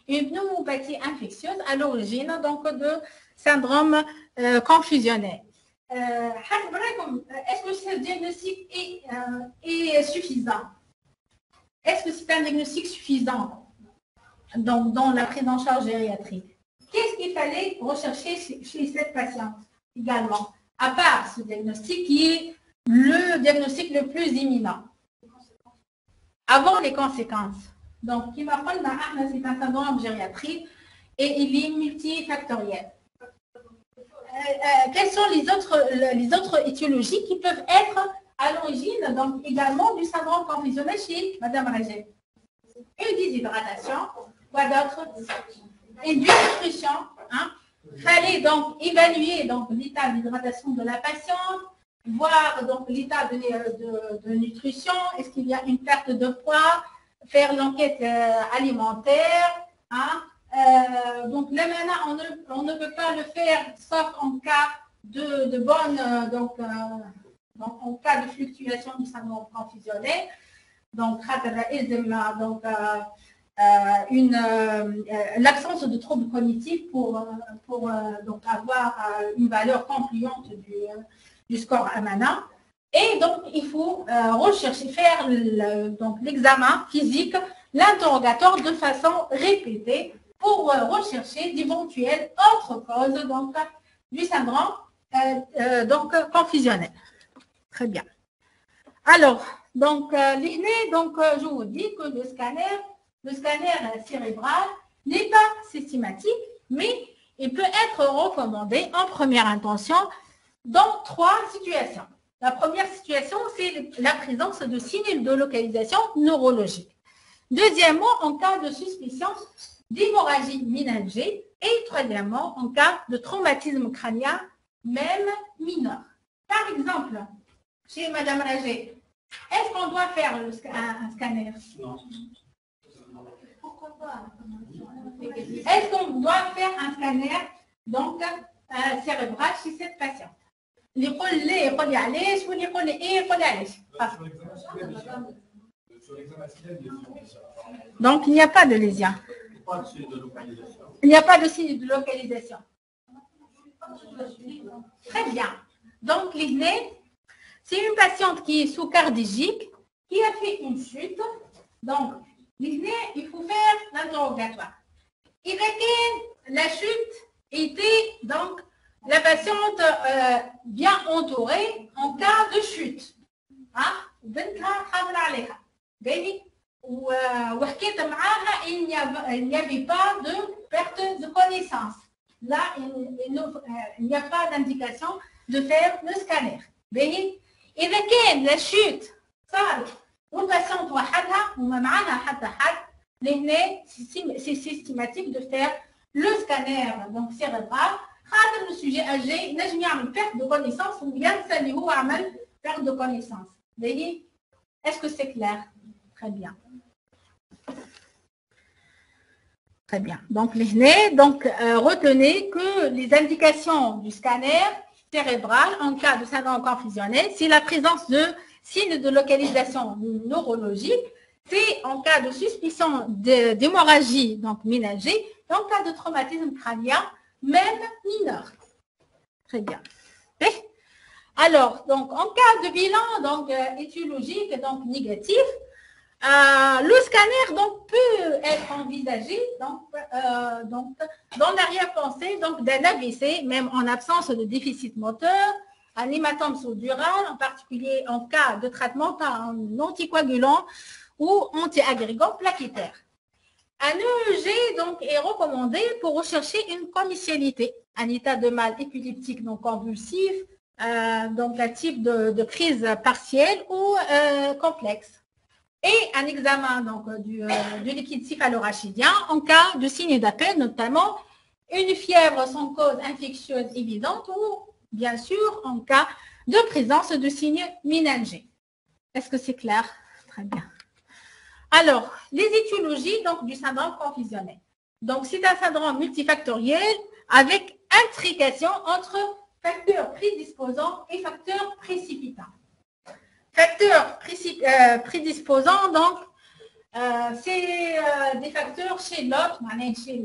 Une pneumopathie infectieuse à l'origine donc de syndrome confusionnel. Est-ce que ce diagnostic est suffisant? Est-ce que c'est un diagnostic suffisant donc, dans la prise en charge gériatrique? Qu'est-ce qu'il fallait rechercher chez cette patiente également, à part ce diagnostic qui est le diagnostic le plus imminent? Avant les conséquences. Donc, qui va prendre c'est un syndrome gériatrique et il est multifactoriel. Quelles sont les autres étiologies qui peuvent être à l'origine, donc également du syndrome confusionnel chez Madame Régé? Une déshydratation, quoi d'autre? Une nutrition. Il fallait donc évaluer donc l'état d'hydratation de la patiente, voir donc l'état de nutrition, est-ce qu'il y a une perte de poids, faire l'enquête alimentaire. Donc là maintenant, on ne peut pas le faire sauf en cas de bonne, donc en cas de fluctuation du syndrome confusionnel. Donc, l'absence de troubles cognitifs pour donc avoir une valeur concluante du score AMANA. Et donc, il faut rechercher, faire l'examen physique, l'interrogatoire de façon répétée pour rechercher d'éventuelles autres causes donc, du syndrome confusionnel. Très bien. Alors, donc, je vous dis que le scanner cérébral n'est pas systématique, mais il peut être recommandé en première intention dans 3 situations. La première situation, c'est la présence de signes de localisation neurologique. Deuxièmement, en cas de suspicion d'hémorragie méningée. Et troisièmement, en cas de traumatisme crânien, même mineur. Par exemple, chez Madame Régé, est-ce qu'on doit faire un scanner? Non. Pourquoi pas? Est-ce qu'on doit faire un scanner donc, cérébral chez cette patiente? اللي يقول لي يقول لي علاش واللي يقول لي ايه يقول لي علاش. Donc il n'y a pas de lésion. Il n'y a pas de signe de localisation. Très bien. Donc l'INE, c'est une patiente qui est sous cardiaque, qui a fait une chute. Donc l'INE, il faut faire l'interrogatoire. Et la chute était donc la patiente bien entourée en cas de chute. Il n'y avait pas de perte de connaissance. Là, il n'y a pas d'indication de faire le scanner. إذا كان la chute صارت والباسيونت وحدها وما معاها حتى حد لهنا c'est systématique de faire le scanner donc cérébral. خاطر le sujet âgé نجم يعمل perte de connaissance ou bien اللي هو عمل perte de connaissance. Est-ce que c'est clair? Très bien. Très bien. Donc, retenez que les indications du scanner cérébral en cas de syndrome confusionnel, c'est la présence de signes de localisation neurologique, c'est en cas de suspicion d'hémorragie donc méningée, et en cas de traumatisme crânien, même mineur. Très bien. Et alors, donc, en cas de bilan donc, étiologique, donc négatif, le scanner donc, peut être envisagé donc, dans l'arrière-pensée d'un AVC, même en absence de déficit moteur, un hématome sous-dural, en particulier en cas de traitement par un anticoagulant ou anti-agrégant plaquettaire. Un EEG donc, est recommandé pour rechercher une commissualité, un état de mal épileptique non convulsif, donc un type de crise partielle ou complexe. Et un examen donc, du liquide céphalorachidien en cas de signes d'appel, notamment une fièvre sans cause infectieuse évidente ou, bien sûr, en cas de présence de signes méningés. Est-ce que c'est clair? Très bien. Alors, les étiologies donc, du syndrome confusionnel. Donc, c'est un syndrome multifactoriel avec intrication entre facteurs prédisposants et facteurs précipitants. Facteurs prédisposants, donc, c'est des facteurs chez l'autre, chez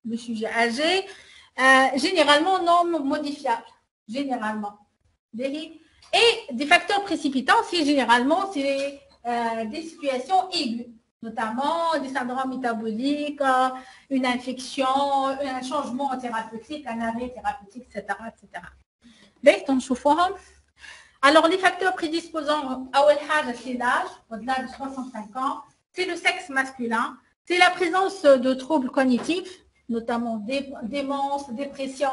le sujet âgé, généralement non modifiables, généralement. Et des facteurs précipitants, c'est généralement des situations aiguës, notamment des syndromes métaboliques, une infection, un changement thérapeutique, un arrêt thérapeutique, etc. Alors, les facteurs prédisposants, c'est l'âge, au-delà de 65 ans, c'est le sexe masculin, c'est la présence de troubles cognitifs, notamment démence, dépression,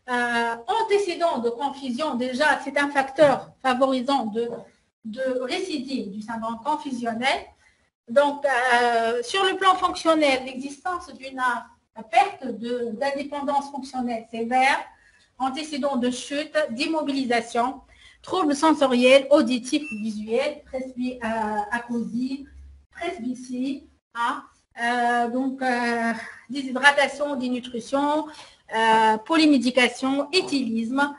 antécédents de confusion. Déjà, c'est un facteur favorisant de récidive du syndrome confusionnel. Donc, sur le plan fonctionnel, l'existence d'une perte d'indépendance fonctionnelle sévère, antécédents de chute, d'immobilisation, troubles sensoriels, auditifs, visuels, presbyacousie, presbytie, déshydratation, dénutrition, polymédication, éthylisme,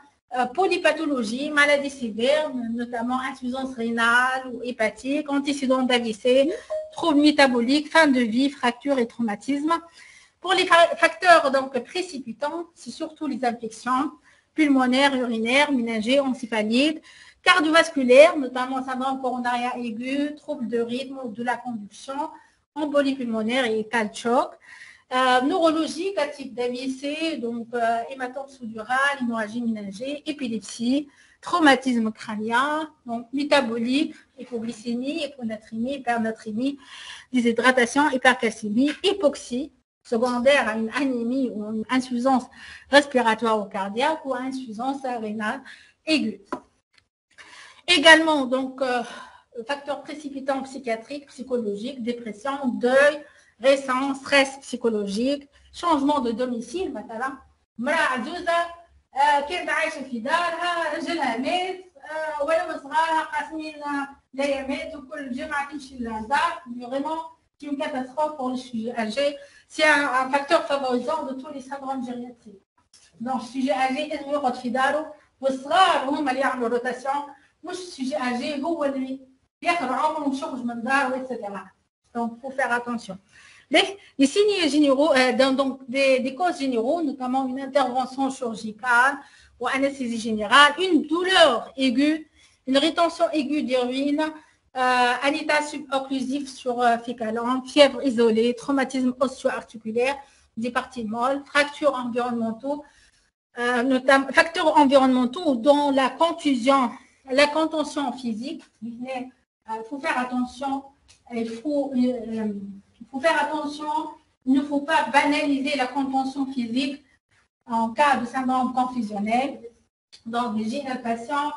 polypathologie, maladies sévères, notamment insuffisance rénale ou hépatique, antécédents d'AVC, troubles métaboliques, fin de vie, fractures et traumatismes. Pour les facteurs donc précipitants, c'est surtout les infections pulmonaires, urinaires, méningées, encéphalite, cardiovasculaires, notamment syndrome coronarien aigu, troubles de rythme ou de la conduction, embolie pulmonaire et cas de choc. Neurologique, à type d'AVC, donc hématome sous-dural, hémorragie méningée, épilepsie, traumatisme crânien, donc métabolique, hypoglycémie, hyponatrémie, hypernatrémie, déshydratation, hypercalcémie, hypoxie, secondaire à une anémie ou une insuffisance respiratoire ou cardiaque ou insuffisance rénale aiguë. Également, donc, facteurs précipitants psychiatriques, psychologiques, dépression, deuil, récent, stress psychologique, changement de domicile, مثلا امرأة عجوزة كانت عايشة في دارها رجلها مات ولو صغارها قاسمين ليامات وكل جمعة تمشي للدار. Vraiment, c'est une catastrophe pour les sujets âgés. C'est un facteur favorisant de tous les syndromes gériatriques. Donc, السجى âgé لازم يقعد في داره والصغار هم اللي يعملوا روتاسيون، مش السجى âgé هو اللي ياخذ عمره ويخرج من داره etc. Donc, il faut faire attention. Les signes généraux, donc des causes généraux, notamment une intervention chirurgicale ou anesthésie générale, une douleur aiguë, une rétention aiguë d'urine, un état subocclusif sur fécalent, fièvre isolée, traumatisme osseo-articulaire, des parties molles, fractures environnementaux, notamment facteurs environnementaux dont la contusion, la contention physique. Il faut faire attention, il faut faire attention, il ne faut pas banaliser la contention physique en cas de syndrome confusionnel. Donc, j'ai un patient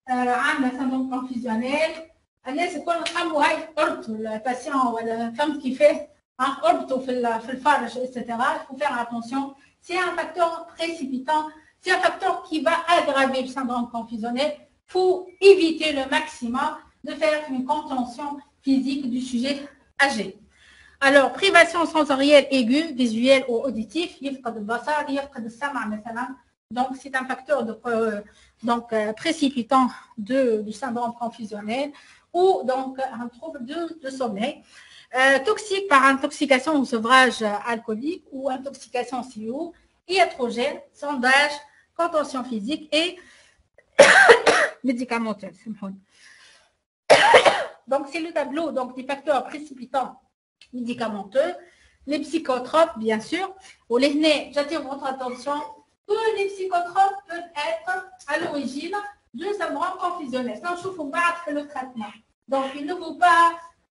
a un syndrome confusionnel. الناس الكل نحموا هاي قربته الباسيون ولا فهمت كيفاه قربته في الفرج etc. Il faut faire attention. C'est un facteur précipitant, c'est un facteur qui va aggraver le syndrome confusionnel. Il faut éviter le maximum de faire une contention physique du sujet âgé. Alors, privation sensorielle aiguë, visuelle ou auditive, يفقد البصر, يفقد السمع مثلا. Donc, c'est un facteur précipitant du syndrome confusionnel ou donc un trouble de sommeil. Toxique par intoxication ou sevrage alcoolique ou intoxication CO, iatrogène, sondage, contention physique et médicamenteuse. Donc, c'est le tableau donc, des facteurs précipitants médicamenteux, les psychotropes, bien sûr. J'attire votre attention que les psychotropes peuvent être à l'origine du syndrome confusionnel. Ça, je vous parle le traitement. Donc, il ne faut pas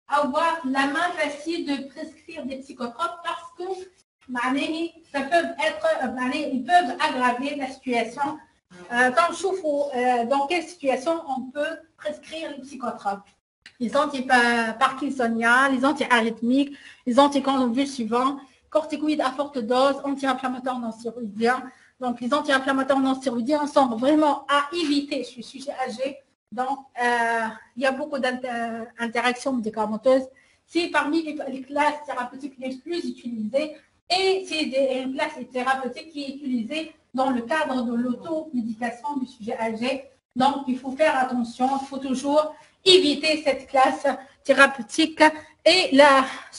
avoir la main facile de prescrire des psychotropes parce que ça peut ils peuvent aggraver la situation. Quand je trouve dans quelle situation on peut prescrire les psychotropes. Les antiparkinsoniens, les antiarythmiques, les anticonvulsivants, corticoïdes à forte dose, anti-inflammatoires non stéroïdiens. Donc, les anti-inflammatoires non stéroïdiens sont vraiment à éviter chez le sujet âgé. Donc, il y a beaucoup d'interactions médicamenteuses. C'est parmi les classes thérapeutiques les plus utilisées et c'est une classe thérapeutique qui est utilisée dans le cadre de l'automédication du sujet âgé. Donc, il faut faire attention, il faut toujours éviter cette classe thérapeutique et la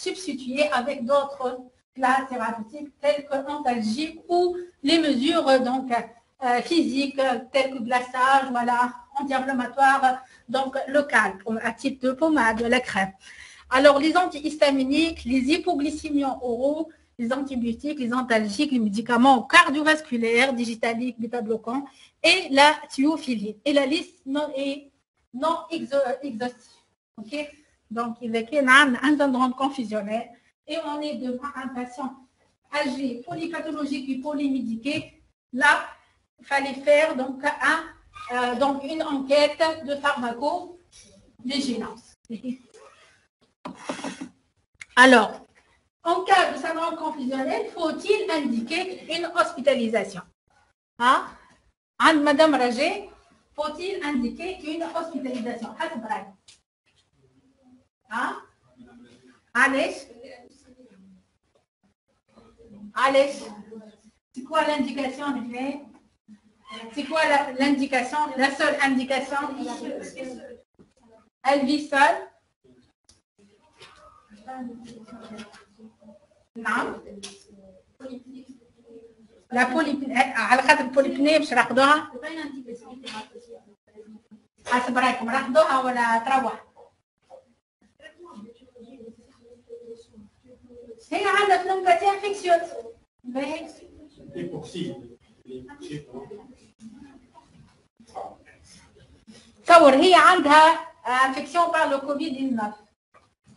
substituer avec d'autres classes thérapeutiques telles que l'antalgique ou les mesures donc, physiques telles que glaçage, voilà, anti-inflammatoire, donc local, à type de pommade, la crème. Alors, les antihistaminiques, les hypoglycémiants oraux, les antibiotiques, les antalgiques, les médicaments cardiovasculaires, digitaliques, bêta-bloquants et la thiophiline. Et la liste est non exhaustive. OK? Donc, il y a un syndrome confusionnel et on est devant un patient âgé, polypathologique et polymédiqué. Là, il fallait faire donc, donc une enquête de pharmacovigilance. Alors, en cas de syndrome confusionnel, faut-il indiquer une hospitalisation? Hein? Madame Rajé, faut-il indiquer une hospitalisation? Hein? Allez. Allez. C'est quoi l'indication? C'est quoi l'indication? La seule indication? Elle vit seule? نعم لا على خاطر البوليبنيه باش ناخذوها حسب رايكم ناخذوها ولا تروح هي عندها فلومباتي انفكسيوز تصور هي عندها انفكسيون بار لو كوفيد 19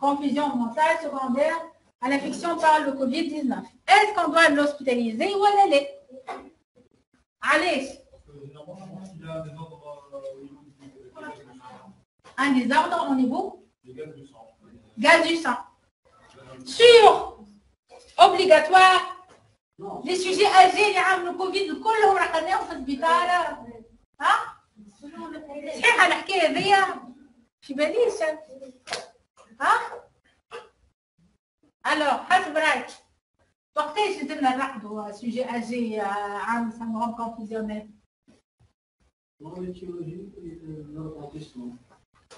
confusion mentale secondaire à l'infection par le Covid-19. Est-ce qu'on doit l'hospitaliser ou aller? Allez. Un désordre au niveau gaz du sang. Sur obligatoire les sujets âgés اللي عملوا كوفيد كلهم رقدناهم في السبيطار. ها؟ صحيحة الحكاية هذيا؟ في باليش. ها؟ Alors, حسب رايك وقتاش لازمنا ناخذوا سوجي اجي عن syndrome confusionnel؟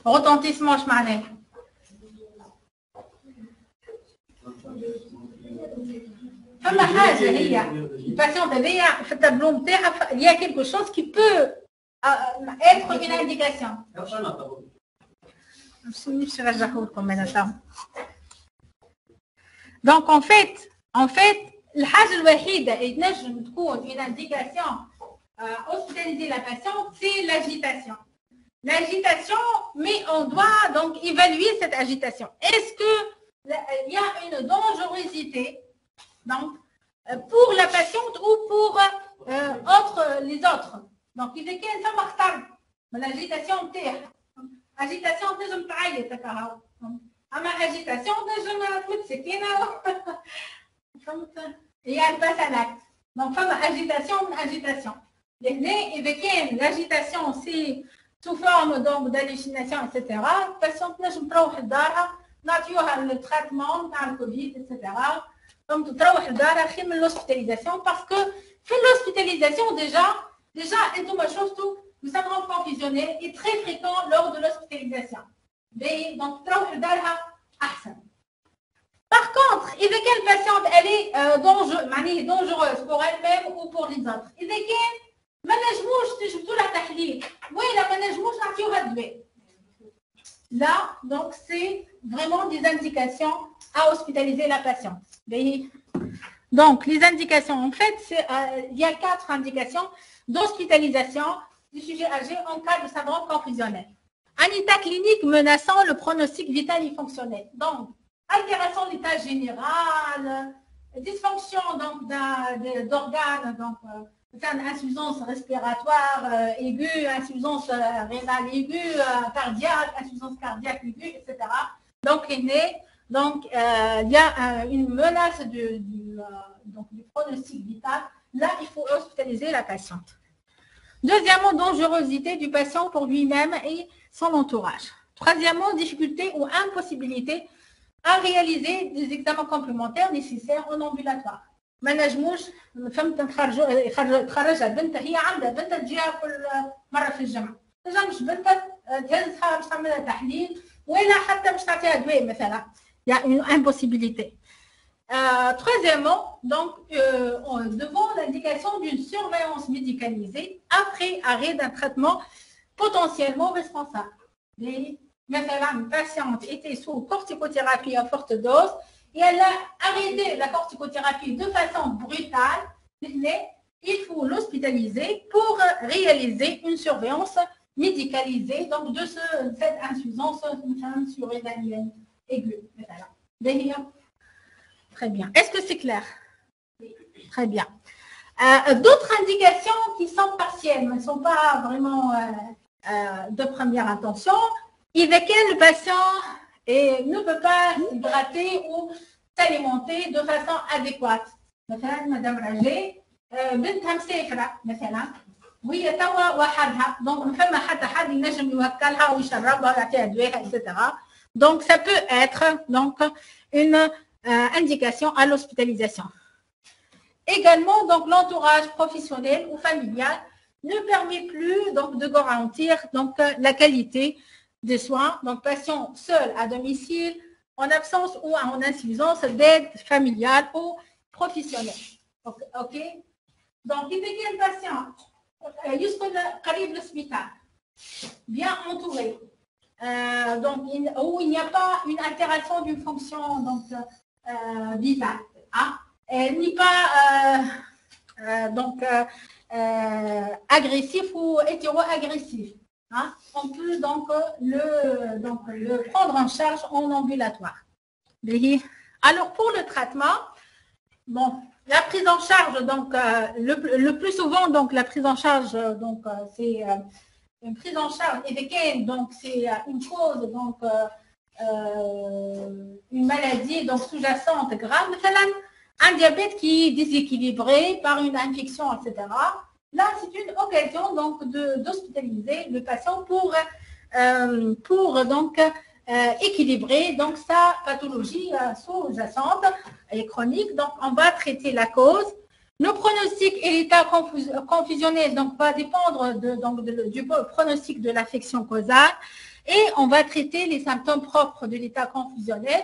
retentissement اش معناه؟ فما حاجه هي الباسيونت هذيا في التابلو نتاعها il y a quelque chose qui peut être une indication. مش نرجعه لكم انا. Donc, en fait, الحاجة الوحيدة اللي تنجم تكون une indication hospitaliser la patiente, c'est l'agitation. L'agitation, mais on doit donc évaluer cette agitation. Est-ce qu'il y a une dangerosité donc, pour la patiente ou pour les autres? Donc, il y a un اختار l'agitation نتاعها. agitation تنجم تعيط هكا. أما agitation تنجم تمسكينا فهمت؟ هي الباس على donc فما agitation من agitation. لهنا إذا كان l'agitation c'est sous forme donc d'hallucination etc. الباسيونت تنجم تروح لدارها نعطيوها التريتمون تاع الكوفيد etc. donc تروح لدارها خير من l'hospitalisation parce que في l'hospitalisation déjà انتم شفتوا le syndrome confusionnel est très fréquent lors de l'hospitalisation. Donc, par contre, il y a une patiente, elle est dangereuse pour elle-même ou pour les autres. Il y a ما نجموش تجبدوا لها تحليل ولا ما نجموش نعطيوها الدواء. Là, donc, c'est vraiment des indications à hospitaliser la patiente. Donc, les indications, en fait, il y a 4 indications d'hospitalisation du sujet âgé en cas de syndrome confusionnel. Un état clinique menaçant le pronostic vital et fonctionnel. Donc, altération de l'état général, dysfonction d'organes, donc insuffisance respiratoire aiguë, insuffisance rénale aiguë, cardiaque, insuffisance cardiaque aiguë, etc. Donc, il y a une menace du pronostic vital. Là, il faut hospitaliser la patiente. Deuxièmement, dangerosité du patient pour lui-même et son entourage. Troisièmement, difficulté ou impossibilité à réaliser des examens complémentaires nécessaires en ambulatoire. ما نجموش فهمت تخرجها البنت هي عندها بنت تجيها كل مرة في الجامعة تنجم مش بنتك تهزها باش تعملها تحليل ولا حتى باش تعطيها دواء مثلا. Il y a une impossibilité. Troisièmement, donc, devant l'indication d'une surveillance médicalisée après arrêt d'un traitement potentiellement responsable. مثلا, une patiente était sous corticothérapie à forte dose et elle a arrêté la corticothérapie de façon brutale. Il faut l'hospitaliser pour réaliser une surveillance médicalisée donc de cette insuffisance surrénalienne aiguë. Très bien. Est-ce que c'est clair? Très bien. D'autres indications qui sont partielles, mais ne sont pas vraiment de première intention, et lesquelles le patient ne peut pas s'hydrater ou s'alimenter de façon adéquate. Madame Rajé, بنتها مسافرة مثلا وهي توا وحدها دونك ما فما حتى حد ينجم يوكلها ويشربها ويعطيها دواء etc. Donc ça peut être donc une indication à l'hospitalisation. Également donc l'entourage professionnel ou familial ne permet plus donc de garantir donc la qualité des soins. Donc patient seul à domicile en absence ou en insuffisance d'aide familiale ou professionnelle. Ok. Donc, il y a un patient قريب l'hôpital, bien entouré, donc où il n'y a pas une altération d'une fonction donc, vitale, hein, elle n'est pas agressif ou hétéro-agressif. Hein, on peut donc le prendre en charge en ambulatoire. Alors, pour le traitement, bon, la prise en charge, donc, le plus souvent, donc, la prise en charge, donc, c'est une prise en charge évéquée, donc, c'est une cause, donc, une maladie, donc, sous-jacente grave, un diabète qui est déséquilibré par une infection, etc. Là, c'est une occasion, donc, d'hospitaliser le patient pour donc, équilibrer donc sa pathologie sous-jacente et chronique. Donc, on va traiter la cause. Le pronostic et l'état confusionnel donc, va dépendre du pronostic de l'affection causale et on va traiter les symptômes propres de l'état confusionnel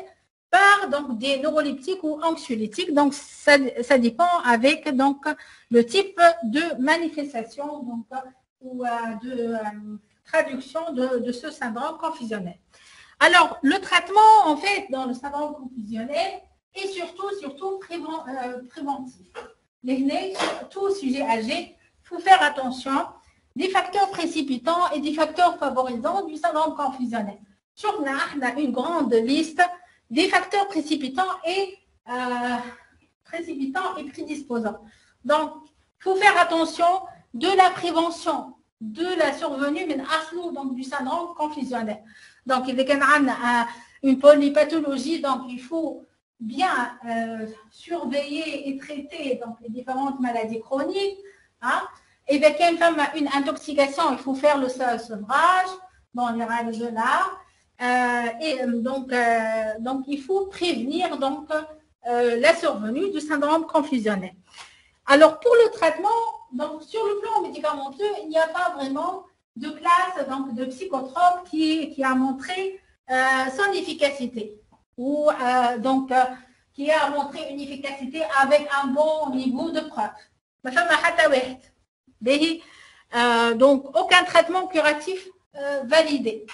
par donc, des neuroleptiques ou anxiolytiques. Donc, ça dépend avec donc, le type de manifestation donc, ou de traduction de ce syndrome confusionnel. Alors, le traitement, en fait, dans le syndrome confusionnel est surtout préventif. Tout sujet âgé, il faut faire attention des facteurs précipitants et des facteurs favorisants du syndrome confusionnel. On a une grande liste des facteurs précipitants et prédisposants. Donc, il faut faire attention de la prévention de la survenue donc, du syndrome confusionnel. Donc, il y a une polypathologie, donc il faut bien surveiller et traiter donc, les différentes maladies chroniques. Hein. Et avec une intoxication, il faut faire le sevrage dans les règles de l'art. Et donc, il faut prévenir donc, la survenue du syndrome confusionnel. Alors, pour le traitement, donc, sur le plan médicamenteux, il n'y a pas vraiment de classe donc, de psychotrope qui a montré son efficacité ou qui a montré une efficacité avec un bon niveau de preuve. Donc, aucun traitement curatif validé.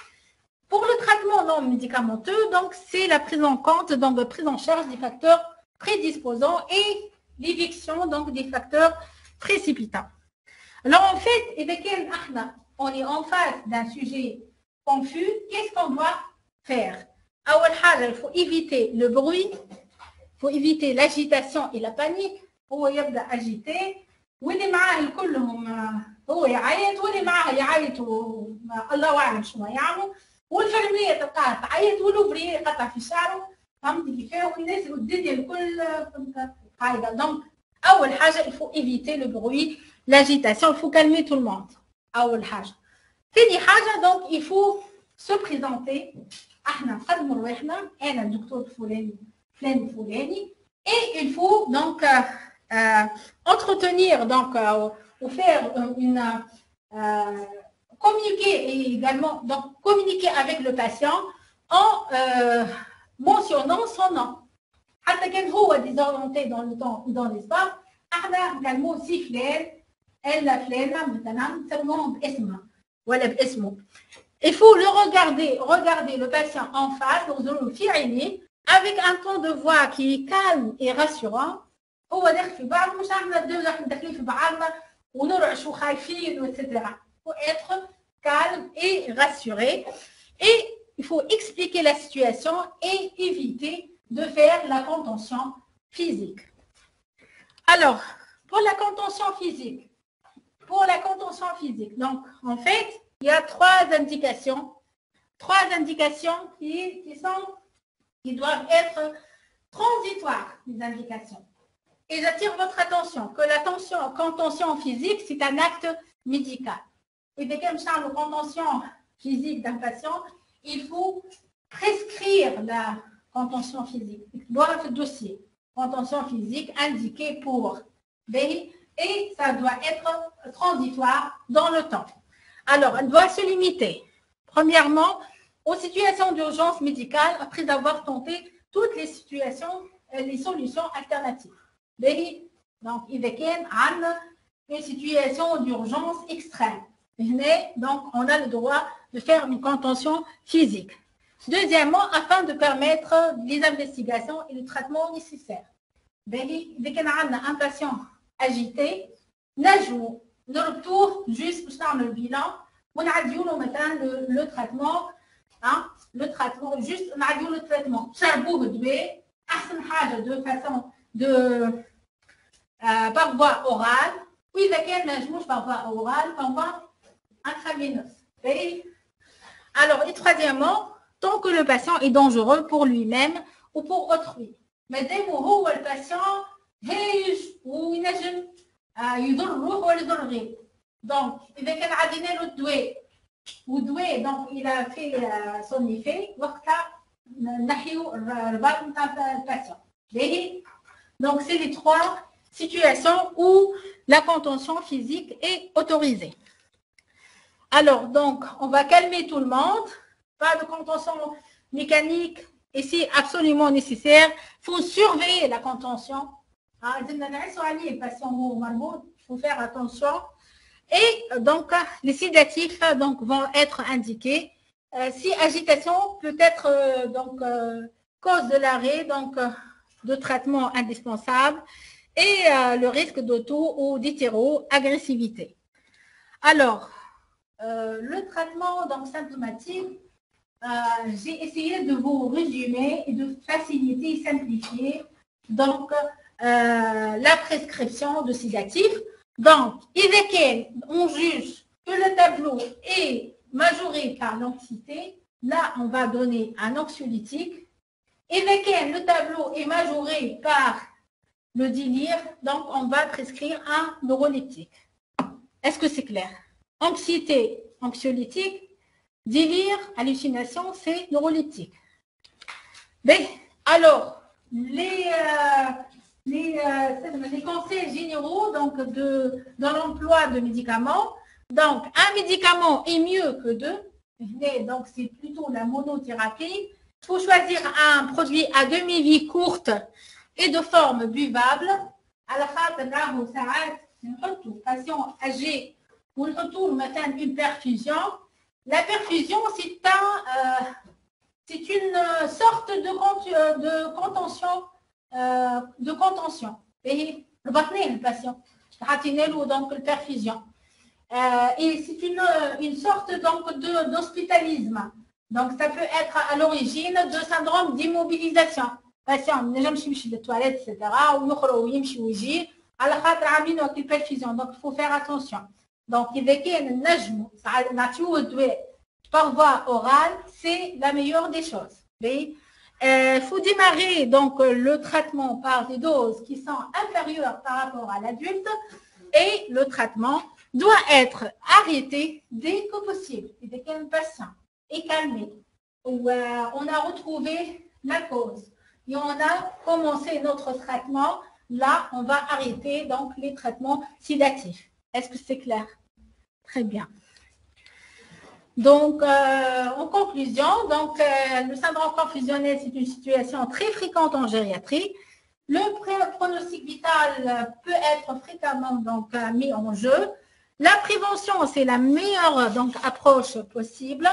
Pour le traitement non médicamenteux, donc c'est la prise en compte, donc la prise en charge des facteurs prédisposants et l'éviction donc des facteurs précipitants. Alors en fait, on est en face d'un sujet confus, qu'est-ce qu'on doit faire? Il faut éviter le bruit, il faut éviter l'agitation et la panique. هو يبدأ agité واللي معاه كلهم هو يعيط واللي معاه يعيطوا الله أعلم شنو يعملوا والفرمية تلقاها تعيط والوفرية يقطع في شعره فهمتي كيفاه والناس والدنيا الكل قاعدة. Donc أول حاجة il faut éviter le bruit, l'agitation, il faut calmer tout le monde. أول حاجة. ثاني حاجة donc il faut se présenter. احنا نقدموا رواحنا انا الدكتور فلان الفلاني et il faut donc entretenir donc ou faire communiquer et également donc communiquer avec le patient en mentionnant son nom. حتى كان هو désorienté dans le temps ou dans l'espace احنا نكلموه سي فلان الا فلانه مثلا نسموه باسمها ولا باسمه. Il faut le regarder le patient en face dans le fi'ili avec un ton de voix qui est calme et rassurant. هو داخل في بعض مش احنا داخلين في بعضنا ونرعش وخايفين etc. Il faut être calme et rassuré et il faut expliquer la situation et éviter de faire la contention physique. Alors, pour la contention physique, donc en fait, il y a trois indications qui doivent être transitoires, les indications. Et j'attire votre attention que la contention physique, c'est un acte médical. Et dès qu'on parle de contention physique d'un patient, il faut prescrire la contention physique. Doit être dossier. Contention physique indiquée pour B et ça doit être transitoire dans le temps. Alors, elle doit se limiter, premièrement, aux situations d'urgence médicale après avoir tenté toutes les solutions alternatives. B, donc, il y a une situation d'urgence extrême. Donc, on a le droit de faire une contention physique. Deuxièmement, afin de permettre les investigations et le traitement nécessaires. Il y a un patient agité, le retour juste pour faire le bilan, on a dit le traitement, le traitement, juste on a dit le traitement. De façon de par voie orale, ou il y a par voie orale, par voie intraveineuse. Alors, et troisièmement, tant que le patient est dangereux pour lui-même ou pour autrui. Mais dès que le patient هايج وينجم يضر روحه ولا يضر غيره. Donc, إذا كان عدينا له الدواء والدواء donc il a fait son effet وقتها نحيو الرباط نتاع الباتيون. Donc, c'est les trois situations où la contention physique est autorisée. Alors, donc, on va calmer tout le monde. Pas de contention mécanique. Et si absolument nécessaire, il faut surveiller la contention. Le patient il faut faire attention. Et donc, les sédatifs donc, vont être indiqués. Si agitation peut être cause de l'arrêt, donc de traitement indispensable, et le risque d'auto ou d'hétéro-agressivité. Alors, le traitement donc, symptomatique, j'ai essayé de vous résumer et de faciliter et simplifier donc, la prescription de sédatifs. Donc, on juge que le tableau est majoré par l'anxiété, là on va donner un anxiolytique. Et le tableau est majoré par le délire, donc on va prescrire un neuroleptique. Est-ce que c'est clair? Anxiété, anxiolytique. Délire, hallucination, c'est neuroleptique. Mais, alors, les conseils généraux donc, dans l'emploi de médicaments. Donc, un médicament est mieux que deux. Donc, c'est plutôt la monothérapie. Il faut choisir un produit à demi-vie courte et de forme buvable. À la fin, le patient âgé ou une perfusion. La perfusion, c'est une sorte de contention. Et le patient, donc la perfusion. Et c'est une sorte donc d'hospitalisme. Donc ça peut être à l'origine de syndrome d'immobilisation. Patient, ne jamais يمشي للtoilette, etc. ويخرج ويمشي ويجي على خاطر عاملين وقت البرفيزيون. Donc il faut faire attention. Donc, إذا كان النجم نعطيوه الدواء par voie orale, c'est la meilleure des choses. Il faut démarrer donc le traitement par des doses qui sont inférieures par rapport à l'adulte et le traitement doit être arrêté dès que possible. Et dès qu'un patient est calmé, où on a retrouvé la cause et on a commencé notre traitement, là, on va arrêter donc les traitements sédatifs. Est-ce que c'est clair? Très bien. Donc, en conclusion, le syndrome confusionnel, c'est une situation très fréquente en gériatrie. Le pronostic vital peut être fréquemment mis en jeu. La prévention, c'est la meilleure approche possible.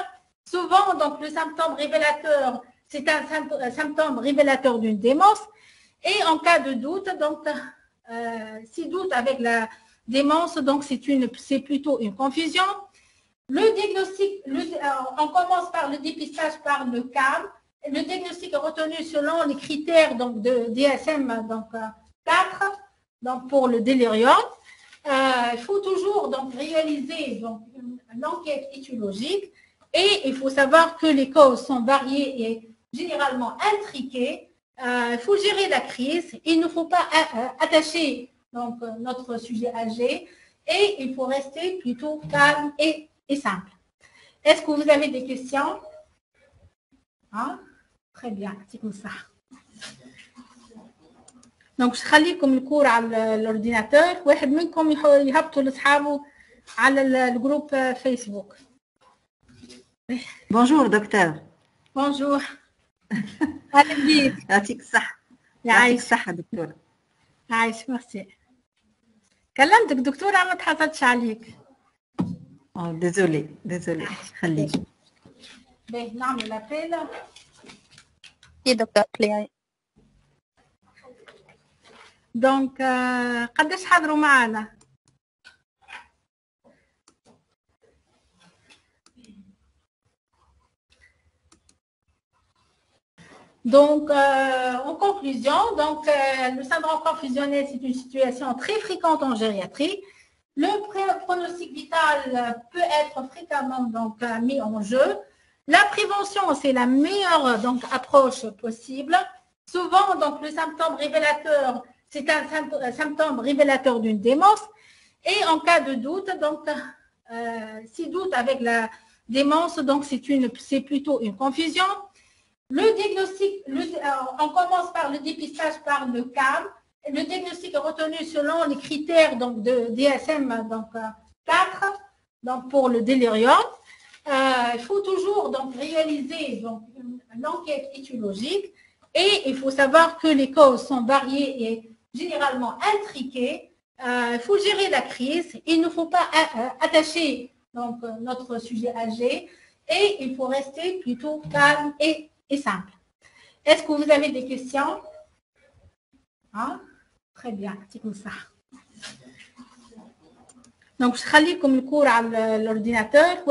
Souvent, le symptôme révélateur, c'est un symptôme révélateur d'une démence. Et en cas de doute, si doute avec la démence, c'est plutôt une confusion. Le diagnostic, on commence par le dépistage par le CAM. Le diagnostic est retenu selon les critères de DSM 4 pour le délirium. Il faut toujours réaliser une enquête étiologique et il faut savoir que les causes sont variées et généralement intriquées. Il faut gérer la crise. Il ne faut pas attacher notre sujet âgé et il faut rester plutôt calme et simple. Est-ce que vous avez des questions? Hein? Très bien, c'est comme ça. Donc, je خليكم الكور على الاورديناتور واحد منكم يهبطوا لاصحابه على الجروب فيسبوك. بونجور دكتور. بونجور. اهلا بيك. يعطيك الصحة. يعطيك الصحة دكتورة. عايش ميرسي. كلمتك دكتورة ما تحصلتش عليك. désolé خليك. باهي نعمل لابيل. يا دكتور كلياي. دونك قداش حضروا معنا؟ Donc, en conclusion, le syndrome confusionnel, c'est une situation très fréquente en gériatrie. Le pronostic vital peut être fréquemment mis en jeu. La prévention, c'est la meilleure approche possible. Souvent, le symptôme révélateur, c'est un symptôme révélateur d'une démence. Et en cas de doute, si doute avec la démence, c'est plutôt une confusion. Le diagnostic, on commence par le dépistage par le CAM. Le diagnostic est retenu selon les critères de DSM 4 pour le délirium. Il faut toujours réaliser une enquête étiologique et il faut savoir que les causes sont variées et généralement intriquées. Il faut gérer la crise. Il ne faut pas attacher notre sujet âgé et il faut rester plutôt calme et simple. Est-ce que vous avez des questions? Hein? Très bien, c'est comme ça. Donc, je vais vous laisser le cours à l'ordinateur.